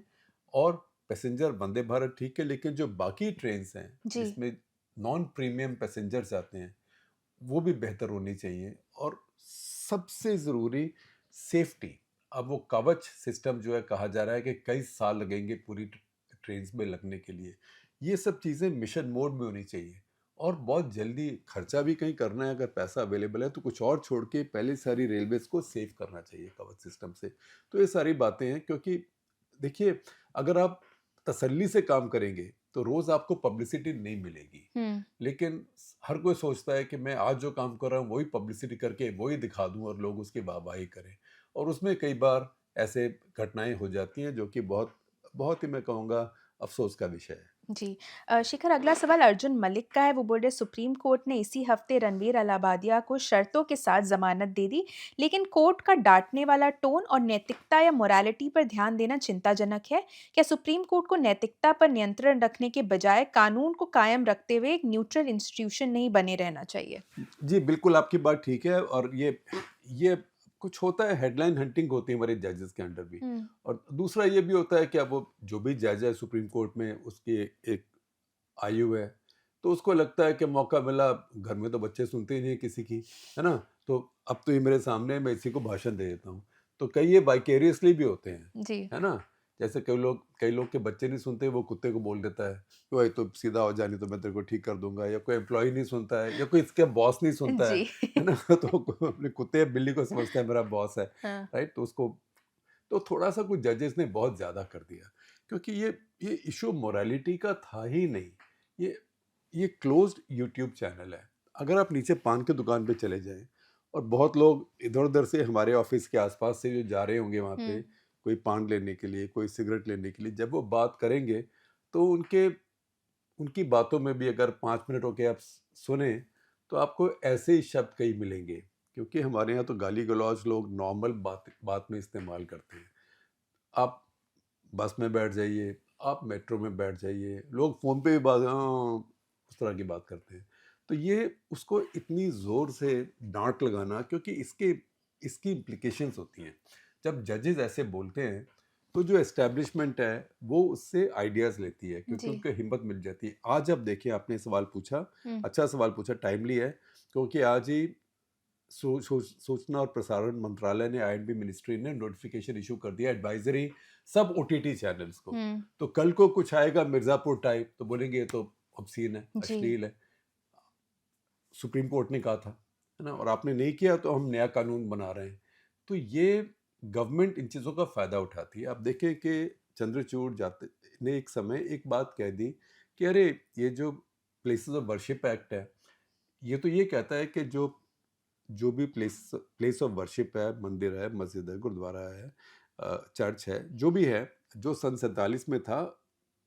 और पैसेंजर वंदे भारत ठीक है, लेकिन जो बाकी ट्रेन्स हैं जी। जिसमें नॉन प्रीमियम पैसेंजर्स आते हैं वो भी बेहतर होनी चाहिए। और सबसे ज़रूरी सेफ्टी। अब वो कवच सिस्टम जो है, कहा जा रहा है कि कई साल लगेंगे पूरी ट्रेन्स में लगने के लिए, ये सब चीज़ें मिशन मोड में होनी चाहिए, और बहुत जल्दी खर्चा भी कहीं करना है, अगर पैसा अवेलेबल है तो कुछ और छोड़ के पहले सारी रेलवेज़ को सेव करना चाहिए कवच सिस्टम से। तो ये सारी बातें हैं, क्योंकि देखिए अगर आप तसल्ली से काम करेंगे तो रोज़ आपको पब्लिसिटी नहीं मिलेगी, लेकिन हर कोई सोचता है कि मैं आज जो काम कर रहा हूँ वही पब्लिसिटी करके वही दिखा दूँ और लोग उसकी वाहवाही करें, और उसमें कई बार ऐसे घटनाएं हो जाती हैं जो कि बहुत बहुत ही, मैं कहूँगा, अफसोस का विषय है। जी। शिखर, अगला सवाल अर्जुन मलिक का है। वो बोल रहे सुप्रीम कोर्ट ने इसी हफ्ते रणवीर अलाहाबादिया को शर्तों के साथ जमानत दे दी, लेकिन कोर्ट का डांटने वाला टोन और नैतिकता या मोरालिटी पर ध्यान देना चिंताजनक है। क्या सुप्रीम कोर्ट को नैतिकता पर नियंत्रण रखने के बजाय कानून को कायम रखते हुए एक न्यूट्रल इंस्टीट्यूशन नहीं बने रहना चाहिए? जी बिल्कुल, आपकी बात ठीक है, और ये कुछ होता है, हेडलाइन हंटिंग होती है हमारे जजेस के अंडर भी। और दूसरा ये भी होता है कि अब वो जो भी जज है सुप्रीम कोर्ट में, उसकी एक आयु है, तो उसको लगता है कि मौका मिला, घर में तो बच्चे सुनते ही नहीं है किसी की, है ना, तो अब तो ये मेरे सामने है, मैं इसी को भाषण दे देता हूँ। तो कई ये वाइकेरियसली भी होते हैं, जी। है ना, जैसे कई लोग के बच्चे नहीं सुनते, वो कुत्ते को बोल देता है कि भाई तो सीधा हो जानी तो मैं तेरे को ठीक कर दूंगा, या कोई एम्प्लॉय नहीं सुनता है, या कोई इसके बॉस नहीं सुनता जी। है ना, तो अपने कुत्ते या बिल्ली को समझता है मेरा बॉस है, हाँ। राइट, तो उसको, तो थोड़ा सा कुछ जजेस ने बहुत ज़्यादा कर दिया, क्योंकि ये इशू मोरालिटी का था ही नहीं। ये क्लोज्ड यूट्यूब चैनल है। अगर आप नीचे पान की दुकान पे चले जाएं, और बहुत लोग इधर उधर से हमारे ऑफिस के आसपास से जो जा रहे होंगे वहाँ पे, कोई पान लेने के लिए, कोई सिगरेट लेने के लिए, जब वो बात करेंगे तो उनकी बातों में भी अगर 5 मिनट होके आप सुने, तो आपको ऐसे ही शब्द कई मिलेंगे, क्योंकि हमारे यहाँ तो गाली गलौज लोग नॉर्मल बात में इस्तेमाल करते हैं। आप बस में बैठ जाइए, आप मेट्रो में बैठ जाइए, लोग फ़ोन पे भी उस तरह की बात करते हैं। तो ये उसको इतनी ज़ोर से डांट लगाना, क्योंकि इसकी इम्प्लीकेशंस होती हैं। जब जजेस ऐसे बोलते हैं तो जो एस्टैब्लिशमेंट है वो उससे आइडियाज़ लेती है, क्योंकि जी। उनको हिम्मत मिल जाती है। आज आप देखिए, आपने सवाल पूछा, अच्छा सवाल पूछा, टाइमली है, क्योंकि आज ही सूचना और प्रसारण मंत्रालय ने, आईएनबी मिनिस्ट्री ने नोटिफिकेशन इशू कर दिया एडवाइजरी सब ओटीटी चैनल्स को। तो कल को कुछ आएगा मिर्ज़ापुर टाइप, तो बोलेंगे ये तो ऑब्सीन है, जी। अश्लील है, सुप्रीम कोर्ट ने कहा था, है ना, और आपने नहीं किया तो हम नया कानून बना रहे हैं। तो ये गवर्नमेंट इन चीज़ों का फ़ायदा उठाती है। आप देखें कि चंद्रचूड़ जाते ने एक समय एक बात कह दी कि अरे ये जो प्लेसेस ऑफ वर्शिप एक्ट है, ये तो ये कहता है कि जो भी प्लेस ऑफ वर्शिप है, मंदिर है, मस्जिद है, गुरुद्वारा है, चर्च है, जो भी है, जो सन 47 में था,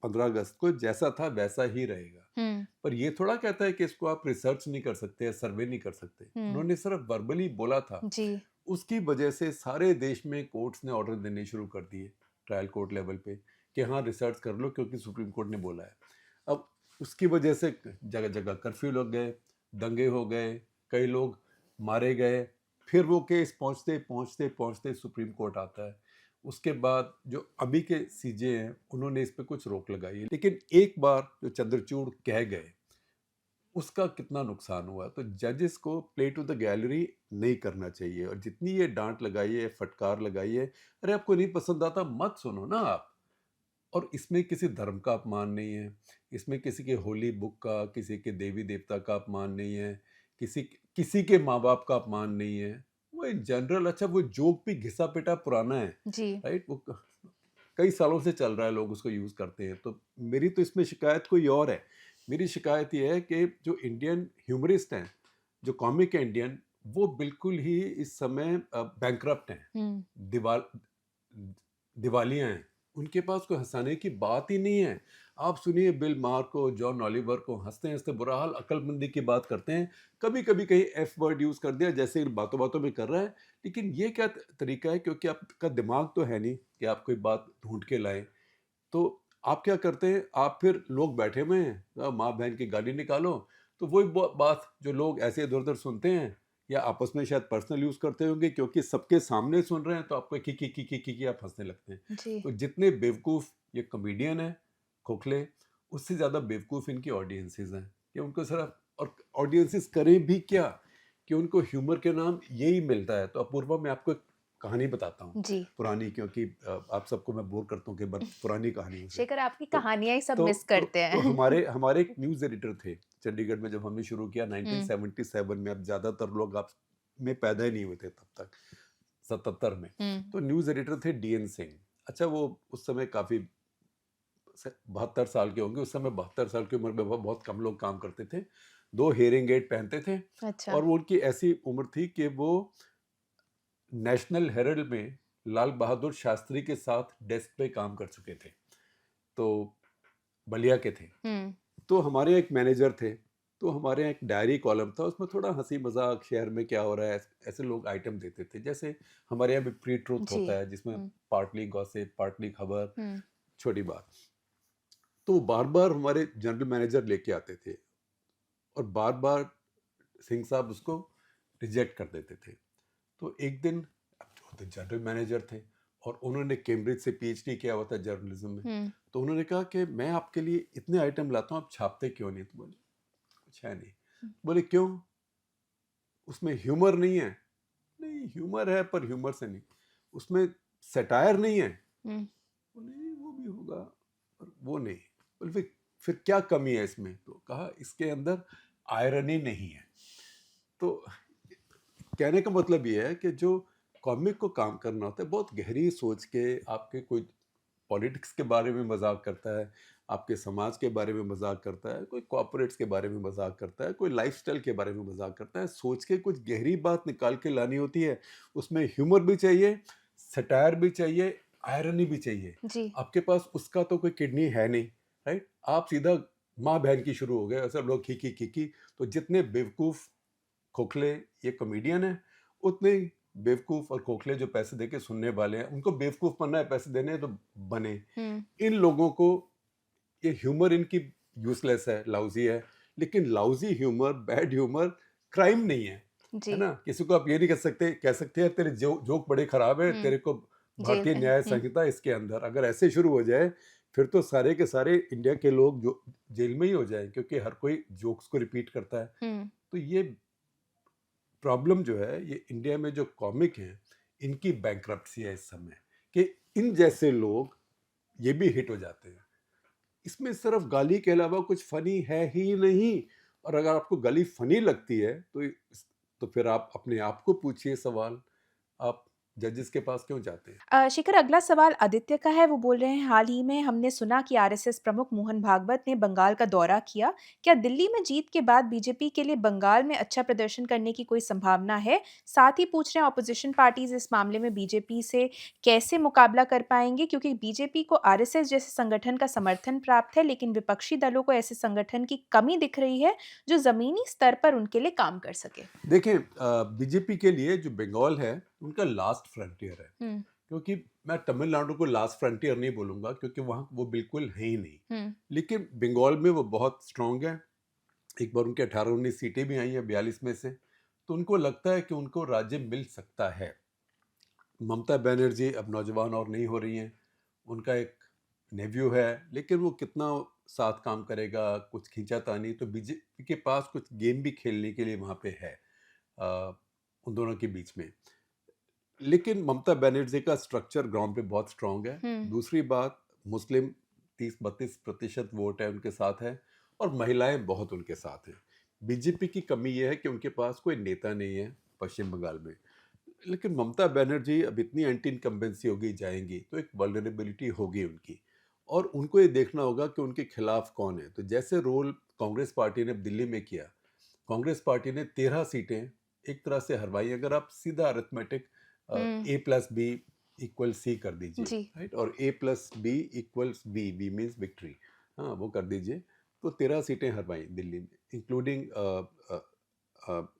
15 अगस्त को जैसा था वैसा ही रहेगा। पर ये थोड़ा कहता है कि इसको आप रिसर्च नहीं कर सकते, सर्वे नहीं कर सकते। उन्होंने सिर्फ वर्बली बोला था। जी। उसकी वजह से सारे देश में कोर्ट्स ने ऑर्डर देने शुरू कर दिए, ट्रायल कोर्ट लेवल पे, कि हाँ रिसर्च कर लो, क्योंकि सुप्रीम कोर्ट ने बोला है। अब उसकी वजह से जगह जगह कर्फ्यू लग गए, दंगे हो गए, कई लोग मारे गए, फिर वो केस पहुँचते पहुँचते पहुँचते सुप्रीम कोर्ट आता है। उसके बाद जो अभी के सीजे हैं उन्होंने इस पे कुछ रोक लगाई है, लेकिन एक बार जो चंद्रचूड़ कह गए उसका कितना नुकसान हुआ। तो जजेस को प्ले टू द गैलरी नहीं करना चाहिए, और जितनी ये डांट लगाई है, फटकार लगाई है, अरे आपको नहीं पसंद आता मत सुनो ना आप। और इसमें किसी धर्म का अपमान नहीं है, इसमें किसी के होली बुक का, किसी के देवी देवता का अपमान नहीं है, किसी किसी के माँ बाप का अपमान नहीं है, वो इन जनरल। अच्छा, वो जोक भी घिसा पिटा पुराना है, जी। राइट? वो कई सालों से चल रहा है, लोग उसको यूज़ करते हैं। तो मेरी तो इसमें शिकायत कोई और है। मेरी शिकायत ये है कि जो इंडियन ह्यूमरिस्ट हैं, जो कॉमिक है इंडियन, वो बिल्कुल ही इस समय बैंकरप्ट हैं, दिवालिया हैं। उनके पास कोई हंसाने की बात ही नहीं है। आप सुनिए बिल मार को, जॉन ऑलिवर को, हंसते हंसते बुरा हाल, अक्लमंदी की बात करते हैं। कभी कभी कहीं एफ वर्ड यूज़ कर दिया, जैसे बातों बातों में कर रहा है। लेकिन ये क्या तरीका है? क्योंकि आपका दिमाग तो है नहीं कि आप कोई बात ढूंढ के लाएं। तो आप क्या करते हैं? आप फिर लोग बैठे हुए हैं, माँ बहन की गाली निकालो, तो वही बात जो लोग ऐसे इधर उधर सुनते हैं या आपस में शायद पर्सनल यूज़ करते होंगे, क्योंकि सबके सामने सुन रहे हैं, तो आपको की आप हंसने लगते हैं। जी। तो जितने बेवकूफ़ ये कॉमेडियन है, खोखले, उससे ज़्यादा बेवकूफ़ इनकी ऑडियंसेस हैं कि उनको सिर्फ, और ऑडियंसेस करें भी क्या कि उनको ह्यूमर के नाम यही मिलता है। तो अपूर्वा, मैं आपको एक कहानी बताता हूँ जी। पुरानी, क्योंकि आप सबको मैं बोर करता हूँ कि पुरानी कहानियों से। शेखर, आपकी तो कहानियां ही सब तो मिस करते तो हैं। हमारे एक न्यूज़ एडिटर थे चंडीगढ़ में, जब हमने शुरू किया 1977 में। अब ज़्यादातर लोग आप में पैदा ही नहीं हुए थे तब तक, 77 में। तो न्यूज़ एडिटर थे DN सिंह। अच्छा, वो उस समय काफ़ी 72 साल के होंगे। उस समय 72 साल की उम्र में बहुत कम लोग काम करते थे। 2 हेयरिंग एड पहनते थे, अच्छा। और वो उनकी ऐसी उम्र थी कि वो नेशनल हेरल्ड में लाल बहादुर शास्त्री के साथ डेस्क पे काम कर चुके थे, तो बलिया के थे। तो हमारे एक मैनेजर थे, तो हमारे यहाँ एक डायरी कॉलम था, उसमें थोड़ा हंसी मजाक, शहर में क्या हो रहा है, ऐसे लोग आइटम देते थे। जैसे हमारे यहाँ भी प्री ट्रूथ जी। होता है, जिसमें पार्टली गॉसिप, पार्टली खबर, छोटी बात। तो बार बार हमारे जनरल मैनेजर लेके आते थे, और बार बार सिंह साहब उसको रिजेक्ट कर देते थे। तो एक दिन, अब जो तो जनरल मैनेजर थे, और उन्होंने कैम्ब्रिज से PhD किया हुआ था जर्नलिज्म में, तो उन्होंने कहा कि मैं आपके लिए इतने आइटम लाता हूँ, आप छापते क्यों नहीं? तो बोले कुछ है नहीं। बोले क्यों? उसमें ह्यूमर नहीं है? नहीं, ह्यूमर है, पर ह्यूमर से नहीं। उसमें सटायर नहीं है? बोले वो भी होगा, पर वो नहीं। बोले फिर क्या कमी है इसमें? तो कहा इसके अंदर आयरनी नहीं है। तो कहने का मतलब ये है कि जो कॉमिक को काम करना होता है, बहुत गहरी सोच के, आपके कोई पॉलिटिक्स के बारे में मजाक करता है, आपके समाज के बारे में मजाक करता है, कोई कॉर्पोरेट्स के बारे में मजाक करता है, कोई लाइफस्टाइल के बारे में मजाक करता है। सोच के कुछ गहरी बात निकाल के लानी होती है। उसमें ह्यूमर भी चाहिए, सटायर भी चाहिए, आयरनी भी चाहिए। जी। आपके पास उसका तो कोई किडनी है नहीं, राइट? आप सीधा माँ बहन की शुरू हो गए, सब लोग खी। तो जितने बेवकूफ़ खोखले ये कॉमेडियन है, उतने ही बेवकूफ़ और खोखले जो पैसे देके सुनने वाले हैं। उनको बेवकूफ़ बनना है, पैसे देने हैं तो बने। इन लोगों को ये ह्यूमर इनकी यूजलेस है, लाउजी है। लेकिन lousy humour, bad humour crime नहीं है, जी। है ना? किसी को आप ये नहीं कह सकते हैं तेरे जोक बड़े खराब है, तेरे को भारतीय जेल। न्याय संहिता इसके अंदर। अगर ऐसे शुरू हो जाए, फिर तो सारे के सारे इंडिया के लोग जो जेल में ही हो जाए, क्योंकि हर कोई जोक्स को रिपीट करता है। तो ये प्रॉब्लम जो है, ये इंडिया में जो कॉमिक हैं, इनकी बैंकरप्सी है इस समय, कि इन जैसे लोग ये भी हिट हो जाते हैं। इसमें सिर्फ गाली के अलावा कुछ फनी है ही नहीं। और अगर आपको गाली फनी लगती है, तो फिर आप अपने आप को पूछिए सवाल, आप जजेस के पास क्यों जाते हैं? शिखर, अगला सवाल आदित्य का है। वो बोल रहे हैं, हाल ही में हमने सुना कि आरएसएस प्रमुख मोहन भागवत ने बंगाल का दौरा किया। क्या दिल्ली में जीत के बाद बीजेपी के लिए बंगाल में अच्छा प्रदर्शन करने की कोई संभावना है? साथ ही पूछ रहे हैं, ऑपोजिशन पार्टीज इस मामले में बीजेपी से कैसे मुकाबला कर पाएंगे, क्योंकि बीजेपी को आरएसएस जैसे संगठन का समर्थन प्राप्त है, लेकिन विपक्षी दलों को ऐसे संगठन की कमी दिख रही है जो जमीनी स्तर पर उनके लिए काम कर सके। देखिए, बीजेपी के लिए जो बंगाल है, उनका लास्ट फ्रंटियर है। क्योंकि मैं तमिलनाडु को लास्ट फ्रंटियर नहीं बोलूंगा, क्योंकि वहाँ वो बिल्कुल है ही नहीं। लेकिन बंगाल में वो बहुत स्ट्रांग है। एक बार उनके 18-19 सीटें भी आई हैं 42 में से। तो उनको लगता है कि उनको राज्य मिल सकता है। ममता बनर्जी अब नौजवान और नहीं हो रही हैं। उनका एक नेव्यू है, लेकिन वो कितना साथ काम करेगा, कुछ खींचातानी। तो बीजेपी के पास कुछ गेम भी खेलने के लिए वहाँ पे है उन दोनों के बीच में। लेकिन ममता बनर्जी का स्ट्रक्चर ग्राउंड पे बहुत स्ट्रांग है। दूसरी बात, मुस्लिम 30-32% वोट है उनके साथ है, और महिलाएं बहुत उनके साथ हैं। बीजेपी की कमी ये है कि उनके पास कोई नेता नहीं है पश्चिम बंगाल में। लेकिन ममता बनर्जी अब इतनी एंटी इनकम्बेंसी होगी जाएंगी तो एक वल्नरेबिलिटी होगी उनकी, और उनको ये देखना होगा कि उनके खिलाफ कौन है। तो जैसे रोल कांग्रेस पार्टी ने दिल्ली में किया, कांग्रेस पार्टी ने 13 सीटें एक तरह से हरवाई। अगर आप सीधा अरिथमेटिक A+B = C कर दीजिए, जी। राइट, और A+B = V मीन्स विक्ट्री, हाँ वो कर दीजिए, तो 13 सीटें हरवाई दिल्ली में, इंक्लूडिंग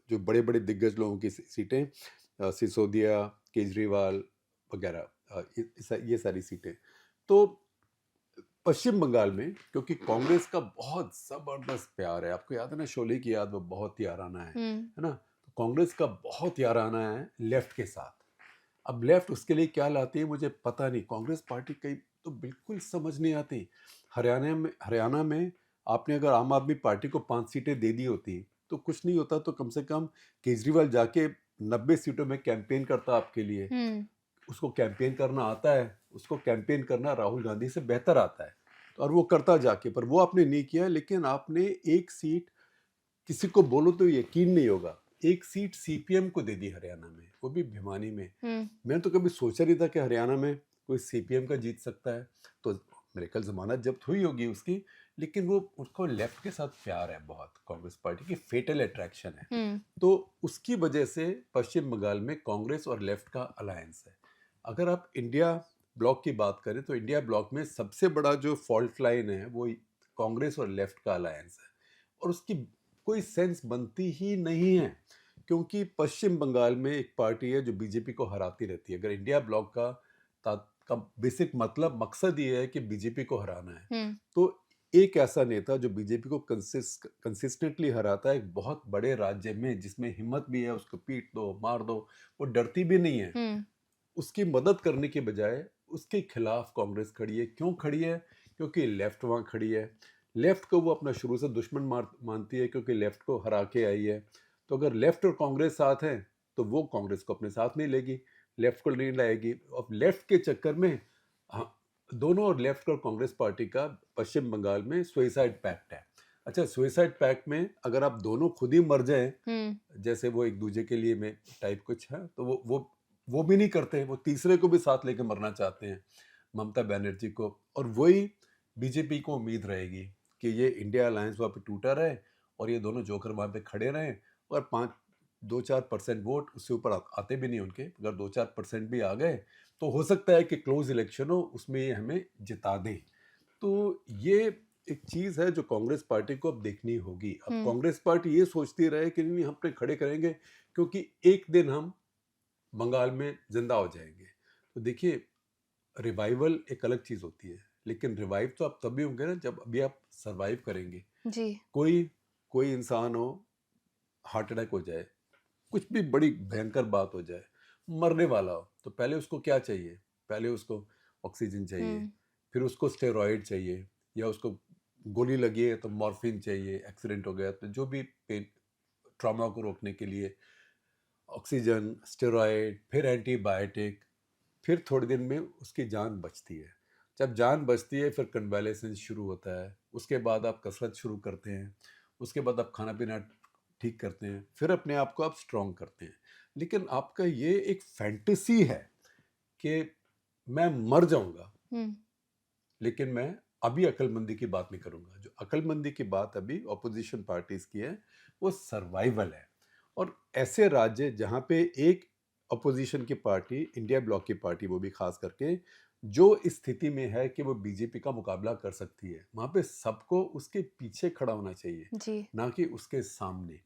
जो बड़े बड़े दिग्गज लोगों की सीटें, सिसोदिया, केजरीवाल वगैरह, ये सारी सीटें। तो पश्चिम बंगाल में क्योंकि कांग्रेस का बहुत जबरदस्त प्यार है, आपको याद है ना शोले की याद, वो बहुत याराना है ना, तो कांग्रेस का बहुत याराना है लेफ्ट के साथ। अब लेफ्ट उसके लिए क्या लाती है मुझे पता नहीं, कांग्रेस पार्टी कई तो बिल्कुल समझ नहीं आती। हरियाणा में आपने अगर आम आदमी पार्टी को 5 सीटें दे दी होती तो कुछ नहीं होता, तो कम से कम केजरीवाल जाके 90 सीटों में कैंपेन करता आपके लिए। उसको कैंपेन करना आता है, उसको कैंपेन करना राहुल गांधी से बेहतर आता है, और वो करता जाके, पर वो आपने नहीं किया। लेकिन आपने एक सीट, किसी को बोलो तो यकीन नहीं होगा, एक सीट सीपीएम को दे दी हरियाणा में, वो भी भिवानी में। मैंने तो कभी सोचा नहीं था कि हरियाणा में कोई सीपीएम का जीत सकता है। तो मेरे कल जमानत जब्त हुई होगी उसकी, लेकिन वो उसको लेफ्ट के साथ प्यार है बहुत, कांग्रेस पार्टी की फेटल अट्रैक्शन है। तो उसकी वजह से पश्चिम बंगाल में कांग्रेस और लेफ्ट का अलायंस है। अगर आप इंडिया ब्लॉक की बात करें तो इंडिया ब्लॉक में सबसे बड़ा जो फॉल्ट लाइन है वो कांग्रेस और लेफ्ट का अलायंस है, और उसकी कोई सेंस बनती ही नहीं है, क्योंकि पश्चिम बंगाल में एक पार्टी है जो बीजेपी को हराती रहती है। अगर इंडिया ब्लॉक का बेसिक मकसद ये है कि बीजेपी को हराना है, तो एक ऐसा नेता जो बीजेपी को कंसिस्टेंटली हराता है एक बहुत बड़े राज्य में, जिसमें हिम्मत भी है, उसको पीट दो, मार दो, वो डरती भी नहीं है, उसकी मदद करने के बजाय उसके खिलाफ कांग्रेस खड़ी है। क्यों खड़ी है? क्योंकि लेफ्ट वहाँ खड़ी है। लेफ्ट को वो अपना शुरू से दुश्मन मानती है, क्योंकि लेफ्ट को हरा के आई है। तो अगर लेफ्ट और कांग्रेस साथ हैं तो वो कांग्रेस को अपने साथ नहीं लेगी, लेफ्ट को नहीं लाएगी। और लेफ्ट के चक्कर में दोनों, और लेफ्ट और कांग्रेस पार्टी का पश्चिम बंगाल में सुसाइड पैक्ट है। अच्छा, सुसाइड पैक्ट में अगर आप दोनों खुद ही मर जाएं, जैसे वो एक दूसरे के लिए में टाइप कुछ है, तो वो भी नहीं करते, वो तीसरे को भी साथ लेकर मरना चाहते हैं, ममता बनर्जी को। और वही बीजेपी को उम्मीद रहेगी कि ये इंडिया अलायंस वहाँ पे टूटा रहे और ये दोनों जोकर वहाँ पे खड़े रहें, और 2-4% वोट उससे ऊपर आते भी नहीं उनके। अगर 2-4% भी आ गए तो हो सकता है कि क्लोज इलेक्शन हो, उसमें ये हमें जिता दें। तो ये एक चीज़ है जो कांग्रेस पार्टी को अब देखनी होगी। अब कांग्रेस पार्टी ये सोचती रहे कि नहीं, हम अपने खड़े करेंगे क्योंकि एक दिन हम बंगाल में जिंदा हो जाएंगे। तो देखिए, रिवाइवल एक अलग चीज़ होती है, लेकिन रिवाइव तो आप तभी होंगे ना जब अभी आप सरवाइव करेंगे। जी। कोई इंसान हो, हार्ट अटैक हो जाए, कुछ भी बड़ी भयंकर बात हो जाए, मरने वाला हो, तो पहले उसको क्या चाहिए? पहले उसको ऑक्सीजन चाहिए, फिर उसको स्टेरॉइड चाहिए, या उसको गोली लगी है तो मॉर्फिन चाहिए, एक्सीडेंट हो गया तो जो भी पेन, ट्रॉमा को रोकने के लिए ऑक्सीजन, स्टेरॉइड, फिर एंटीबायोटिक, फिर थोड़े दिन में उसकी जान बचती है। जब जान बचती है फिर कन्वालेसेंस शुरू होता है, उसके बाद आप कसरत शुरू करते हैं, उसके बाद आप खाना पीना ठीक करते हैं, फिर अपने आप को आप स्ट्रॉन्ग करते हैं। लेकिन आपका ये एक फैंटेसी है कि मैं मर जाऊंगा, लेकिन मैं अभी अक्लमंदी की बात नहीं करूंगा। जो अक्लमंदी की बात अभी ऑपोजिशन पार्टीज की है वो सर्वाइवल है। और ऐसे राज्य जहां पे एक अपोजिशन की पार्टी, इंडिया ब्लॉक की पार्टी, वो भी खास करके जो इस स्थिति में है कि वो बीजेपी का मुकाबला कर सकती है, वहां पे सबको उसके पीछे खड़ा होना चाहिए जी। ना कि उसके सामने।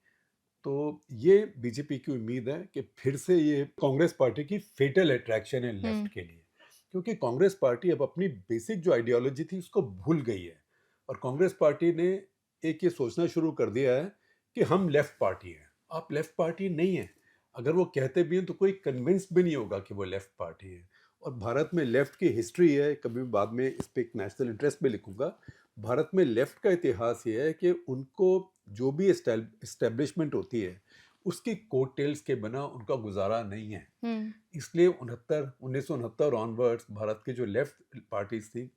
तो ये बीजेपी की उम्मीद है कि फिर से ये कांग्रेस पार्टी की फेटल अट्रैक्शन है लेफ्ट के लिए, क्योंकि कांग्रेस पार्टी अब अपनी बेसिक जो आइडियोलॉजी थी उसको भूल गई है। और कांग्रेस पार्टी ने एक ये सोचना शुरू कर दिया है कि हम लेफ्ट पार्टी हैं। आप लेफ्ट पार्टी नहीं है। अगर वो कहते भी हैं तो कोई कन्विंस्ड भी नहीं होगा कि वो लेफ्ट पार्टी है। और भारत में लेफ्ट की हिस्ट्री है, कभी बाद में इस पर एक नेशनल इंटरेस्ट भी लिखूंगा। भारत में लेफ्ट का इतिहास ये है कि उनको जो भी इस्टेब्लिशमेंट होती है उसकी कोट टेल्स के बिना उनका गुजारा नहीं है। इसलिए 1969 ऑनवर्ड्स भारत के जो लेफ्ट पार्टीज थी,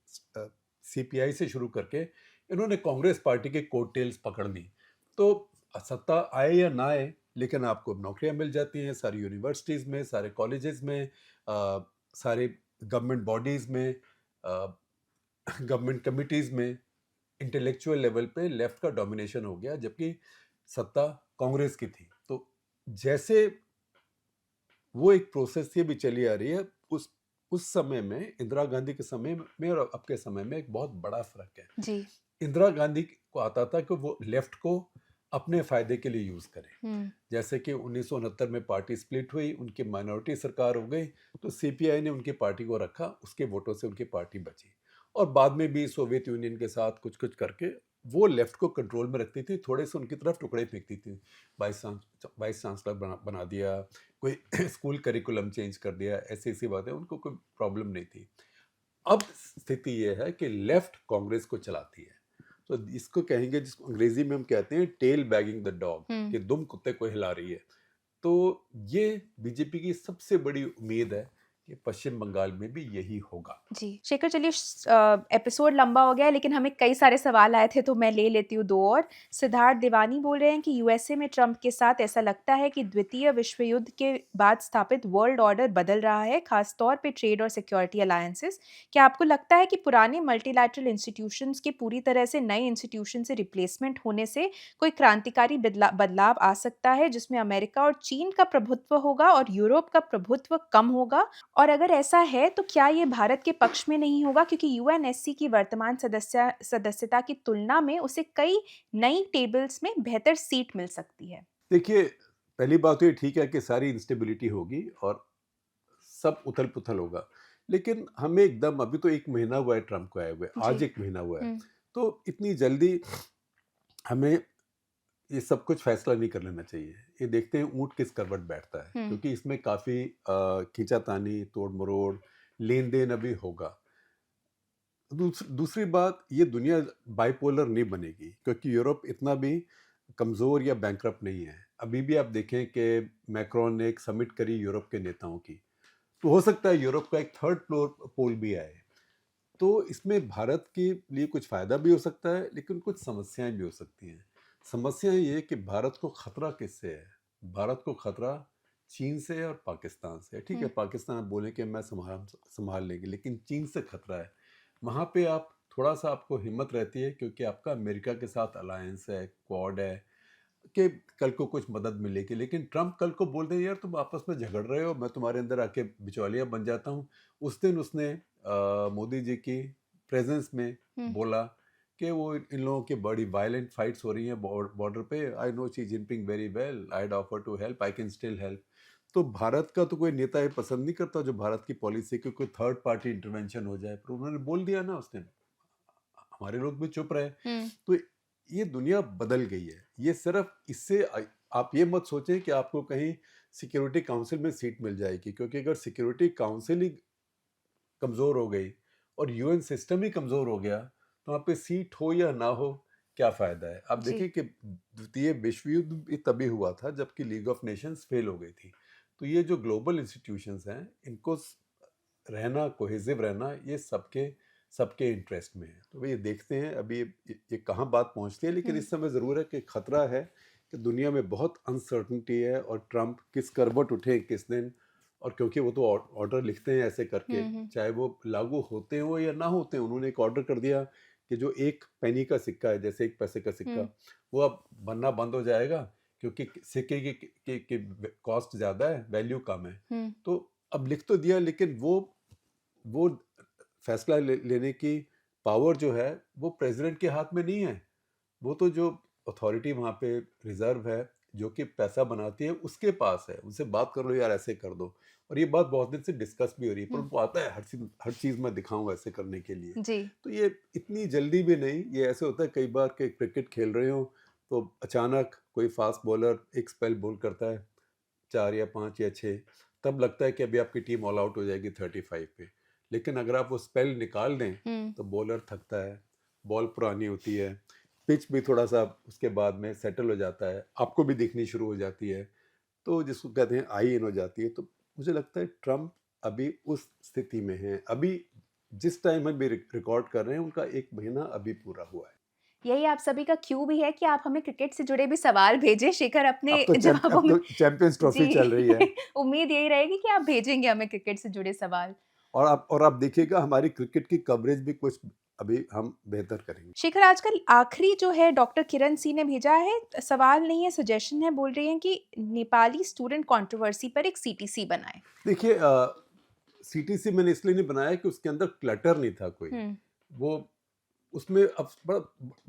सीपीआई से शुरू करके, इन्होंने कांग्रेस पार्टी के कोट टेल्स पकड़ ली। तो सत्ता आए या ना आए, लेकिन आपको नौकरियां मिल जाती हैं सारी यूनिवर्सिटीज़ में, सारे कॉलेजेस में, सारे गवर्नमेंट बॉडीज़ में, गवर्नमेंट कमिटीज़ में। इंटेलेक्चुअल लेवल पे लेफ्ट का डोमिनेशन हो गया, जबकि सत्ता कांग्रेस की थी। तो जैसे वो एक प्रोसेस थी, अभी चली आ रही है। उस समय में, इंदिरा गांधी के समय में और अब के समय में एक बहुत बड़ा फर्क है। जी। इंदिरा गांधी को आता था कि वो लेफ्ट को अपने फायदे के लिए यूज करें। जैसे कि 1969 में पार्टी स्प्लिट हुई, उनकी माइनॉरिटी सरकार हो गई, तो सीपीआई ने उनकी पार्टी को रखा, उसके वोटों से उनकी पार्टी बची। और बाद में भी सोवियत यूनियन के साथ कुछ कुछ करके वो लेफ्ट को कंट्रोल में रखती थी, थोड़े से उनकी तरफ टुकड़े फेंकती थी। वाइस चांसलर बना दिया, कोई स्कूल करिकुलम चेंज कर दिया, ऐसी ऐसी बातें, उनको कोई प्रॉब्लम नहीं थी। अब स्थिति ये है कि लेफ्ट कांग्रेस को चलाती है, तो इसको कहेंगे, जिसको अंग्रेजी में हम कहते हैं टेल बैगिंग द डॉग, कि दुम कुत्ते को हिला रही है। तो ये बीजेपी की सबसे बड़ी उम्मीद है कि पश्चिम बंगाल में भी यही होगा। जी शेखर, चलिए एपिसोड लंबा हो गया है, लेकिन हमें कई सारे सवाल आए थे तो मैं ले लेती हूँ दो और। सिद्धार्थ देवानी बोल रहे हैं कि यूएसए में ट्रंप के साथ ऐसा लगता है कि द्वितीय विश्व युद्ध के बाद स्थापित वर्ल्ड ऑर्डर बदल रहा है, खासतौर पे ट्रेड और सिक्योरिटी अलायंसेस। क्या आपको लगता है कि पुराने मल्टीलैटरल इंस्टीट्यूशंस के पूरी तरह से नए इंस्टीट्यूशन से रिप्लेसमेंट होने से कोई क्रांतिकारी बदलाव आ सकता है, जिसमें अमेरिका और चीन का प्रभुत्व होगा और यूरोप का प्रभुत्व कम होगा? और अगर ऐसा है तो क्या ये भारत के पक्ष में नहीं होगा, क्योंकि यूएनएससी की वर्तमान सदस्यता की तुलना में उसे कई नई टेबल्स में बेहतर सीट मिल सकती है? देखिए, पहली बात तो ये ठीक है कि सारी इंस्टेबिलिटी होगी और सब उथल पुथल होगा, लेकिन हमें एकदम, अभी तो 1 महीना हुआ है ट्रम्प को आए हुए, आज 1 महीना हुआ है, तो इतनी जल्दी हमें ये सब कुछ फैसला नहीं कर लेना चाहिए। ये देखते हैं ऊंट किस करवट बैठता है, क्योंकि इसमें काफ़ी खींचातानी, तोड़ मरोड़, लेन देन अभी होगा। दूसरी बात, ये दुनिया बाइपोलर नहीं बनेगी, क्योंकि यूरोप इतना भी कमज़ोर या बैंकरप्ट नहीं है। अभी भी आप देखें कि मैक्रोन ने एक समिट करी यूरोप के नेताओं की, तो हो सकता है यूरोप का एक थर्ड पोल भी आए। तो इसमें भारत के लिए कुछ फ़ायदा भी हो सकता है, लेकिन कुछ समस्याएं भी हो सकती हैं। समस्याएं ये कि भारत को खतरा किससे है? भारत को खतरा चीन से और पाकिस्तान से है। ठीक है, पाकिस्तान आप बोले कि मैं संभाल लेंगे, लेकिन चीन से खतरा है। वहाँ पे आप थोड़ा सा, आपको हिम्मत रहती है, क्योंकि आपका अमेरिका के साथ अलायंस है, क्वाड है, कि कल को कुछ मदद मिलेगी। लेकिन ट्रम्प कल को बोल दे, यार तुम आपस में झगड़ रहे हो, मैं तुम्हारे अंदर आके बिचौलिया बन जाता हूँ। उस दिन उसने मोदी जी की प्रेजेंस में बोला कि वो इन लोगों की बड़ी वायलेंट फाइट्स हो रही हैं बॉर्डर पे, I know Xi Jinping very well, I offer to help, I can still help. तो भारत का तो कोई नेता ये पसंद नहीं करता जो भारत की पॉलिसी के कोई थर्ड पार्टी इंटरवेंशन हो जाए, पर उन्होंने बोल दिया ना उस दिन, हमारे लोग भी चुप रहे। तो ये दुनिया बदल गई है। ये सिर्फ इससे आप ये मत सोचें कि आपको कहीं सिक्योरिटी काउंसिल में सीट मिल जाएगी, क्योंकि अगर सिक्योरिटी काउंसिल ही कमज़ोर हो गई और यूएन सिस्टम ही कमज़ोर हो गया, तो वहाँ पे सीट हो या ना हो, क्या फ़ायदा है? आप देखिए कि द्वितीय विश्व युद्ध भी तभी हुआ था जबकि लीग ऑफ नेशंस फेल हो गई थी। तो ये जो ग्लोबल इंस्टीट्यूशंस हैं, इनको रहना, कोहेसिव रहना, ये सबके इंटरेस्ट में है। तो ये देखते हैं अभी ये कहाँ बात पहुँचती है, लेकिन इस समय ज़रूर है कि खतरा है कि दुनिया में बहुत अनसर्टनिटी है और ट्रम्प किस करवट उठे किस दिन। और क्योंकि वो तो ऑर्डर लिखते हैं ऐसे करके, चाहे वो लागू होते हो या ना होते हैं, उन्होंने एक ऑर्डर कर दिया कि जो 1 पेनी का सिक्का है, जैसे 1 पैसे का सिक्का, वो अब बनना बंद हो जाएगा, क्योंकि सिक्के की कॉस्ट ज़्यादा है, वैल्यू कम है। तो अब लिख तो दिया, लेकिन वो फैसला लेने की पावर जो है वो प्रेसिडेंट के हाथ में नहीं है। वो तो जो अथॉरिटी वहाँ पे रिजर्व है, जो कि पैसा बनाती है, उसके पास है। उनसे बात कर लो, यार ऐसे कर दो। और ये बात बहुत दिन से डिस्कस भी हो रही है, पर उनको आता है हर चीज़ मैं दिखाऊं ऐसे करने के लिए। जी। तो ये इतनी जल्दी भी नहीं। ये ऐसे होता है कई बार कि क्रिकेट खेल रहे हो तो अचानक कोई फास्ट बॉलर एक स्पेल बॉल करता है 4 या 5 या 6, तब लगता है कि अभी आपकी टीम ऑल आउट हो जाएगी 35 पे। लेकिन अगर आप वो स्पेल निकाल दें तो बॉलर थकता है, बॉल पुरानी होती है, पिच भी थोड़ा सा उसके बाद में सेटल हो जाता है, आपको भी दिखनी शुरू हो जाती है, तो जिसको कहते हैं आई इन हो जाती है। तो मुझे लगता है ट्रम्प अभी उस स्थिति में है। अभी जिस टाइम हम भी रिकॉर्ड कर रहे हैं, उनका 1 महीना अभी पूरा हुआ है। यही आप सभी का क्यू भी है कि आप हमें क्रिकेट से जुड़े भी सवाल भेजें। शेखर अपने अब तो जवाबों में चैंपियंस ट्रॉफी जी चल रही है। उम्मीद यही रहेगी कि आप भेजेंगे हमें क्रिकेट से जुड़े सवाल। और आप देखिएगा हमारी क्रिकेट की कवरेज भी कुछ अभी हम बेहतर करेंगे। शेखर, आजकल आखिरी जो है डॉक्टर किरण सी ने भेजा है, सवाल नहीं है सजेशन है, बोल रही हैं कि नेपाली स्टूडेंट कंट्रोवर्सी पर एक सीटीसी बनाएं। देखिए सीटीसी मैंने इसलिए नहीं बनाया कि उसके अंदर क्लटर नहीं था कोई। वो उसमें अब बड़ा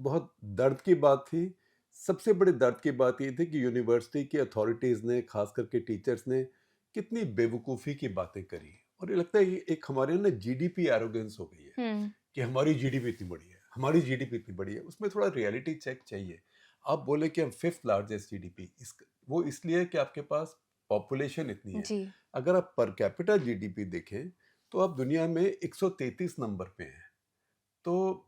बहुत दर्द की बात थी। सबसे बड़ी दर्द की बात ये थी कि यूनिवर्सिटी की अथॉरिटीज़ ने, खास करके टीचर्स ने, कितनी बेवकूफ़ी की बातें करी। और ये लगता है कि एक हमारे ना जीडीपी एरोगेंस हो गई है कि हमारी जीडीपी इतनी बड़ी है, हमारी जीडीपी इतनी बड़ी है। उसमें थोड़ा रियलिटी चेक चाहिए। आप बोले कि हम 5th लार्जेस्ट जीडीपी, वो इसलिए है कि आपके पास पॉपुलेशन इतनी है। जी अगर आप पर कैपिटा जीडीपी देखें तो आप दुनिया में 133 नंबर पे हैं। तो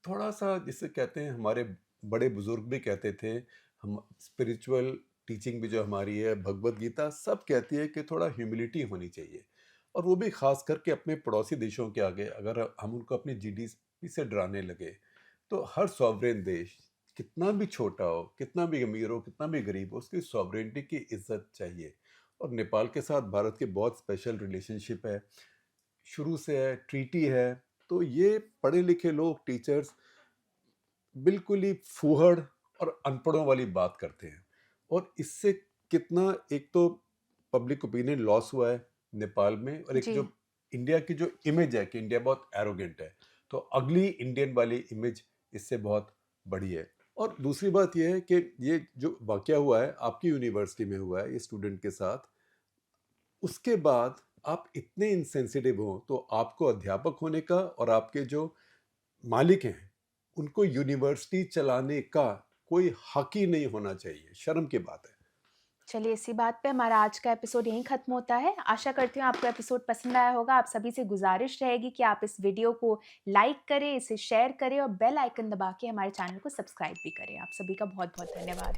थोड़ा सा जिसे कहते हैं, हमारे बड़े बुजुर्ग भी कहते थे, हम स्पिरिचुअल टीचिंग भी जो हमारी है, भगवत गीता सब कहती है कि थोड़ा ह्यूमिलिटी होनी चाहिए। और वो भी खास करके अपने पड़ोसी देशों के आगे अगर हम उनको अपनी जीडीपी से डराने लगे तो हर सॉवरेन देश, कितना भी छोटा हो, कितना भी अमीर हो, कितना भी गरीब हो, उसकी सॉवरेनिटी की इज्जत चाहिए। और नेपाल के साथ भारत के बहुत स्पेशल रिलेशनशिप है, शुरू से है, ट्रीटी है। तो ये पढ़े लिखे लोग, टीचर्स, बिल्कुल ही फूहड़ और अनपढ़ों वाली बात करते हैं। और इससे कितना एक तो पब्लिक ओपिनियन लॉस हुआ है नेपाल में, और एक जी जो इंडिया की जो इमेज है कि इंडिया बहुत एरोगेंट है, तो अगली इंडियन वाली इमेज इससे बहुत बड़ी है। और दूसरी बात यह है कि ये जो वाकया हुआ है आपकी यूनिवर्सिटी में हुआ है ये स्टूडेंट के साथ, उसके बाद आप इतने इनसेंसिटिव हो तो आपको अध्यापक होने का और आपके जो मालिक हैं उनको यूनिवर्सिटी चलाने का कोई हक ही नहीं होना चाहिए। शर्म की बात है। चलिए, इसी बात पे हमारा आज का एपिसोड यहीं खत्म होता है। आशा करती हूँ आपको एपिसोड पसंद आया होगा। आप सभी से गुजारिश रहेगी कि आप इस वीडियो को लाइक करें, इसे शेयर करें और बेल आइकन दबा के हमारे चैनल को सब्सक्राइब भी करें। आप सभी का बहुत बहुत धन्यवाद।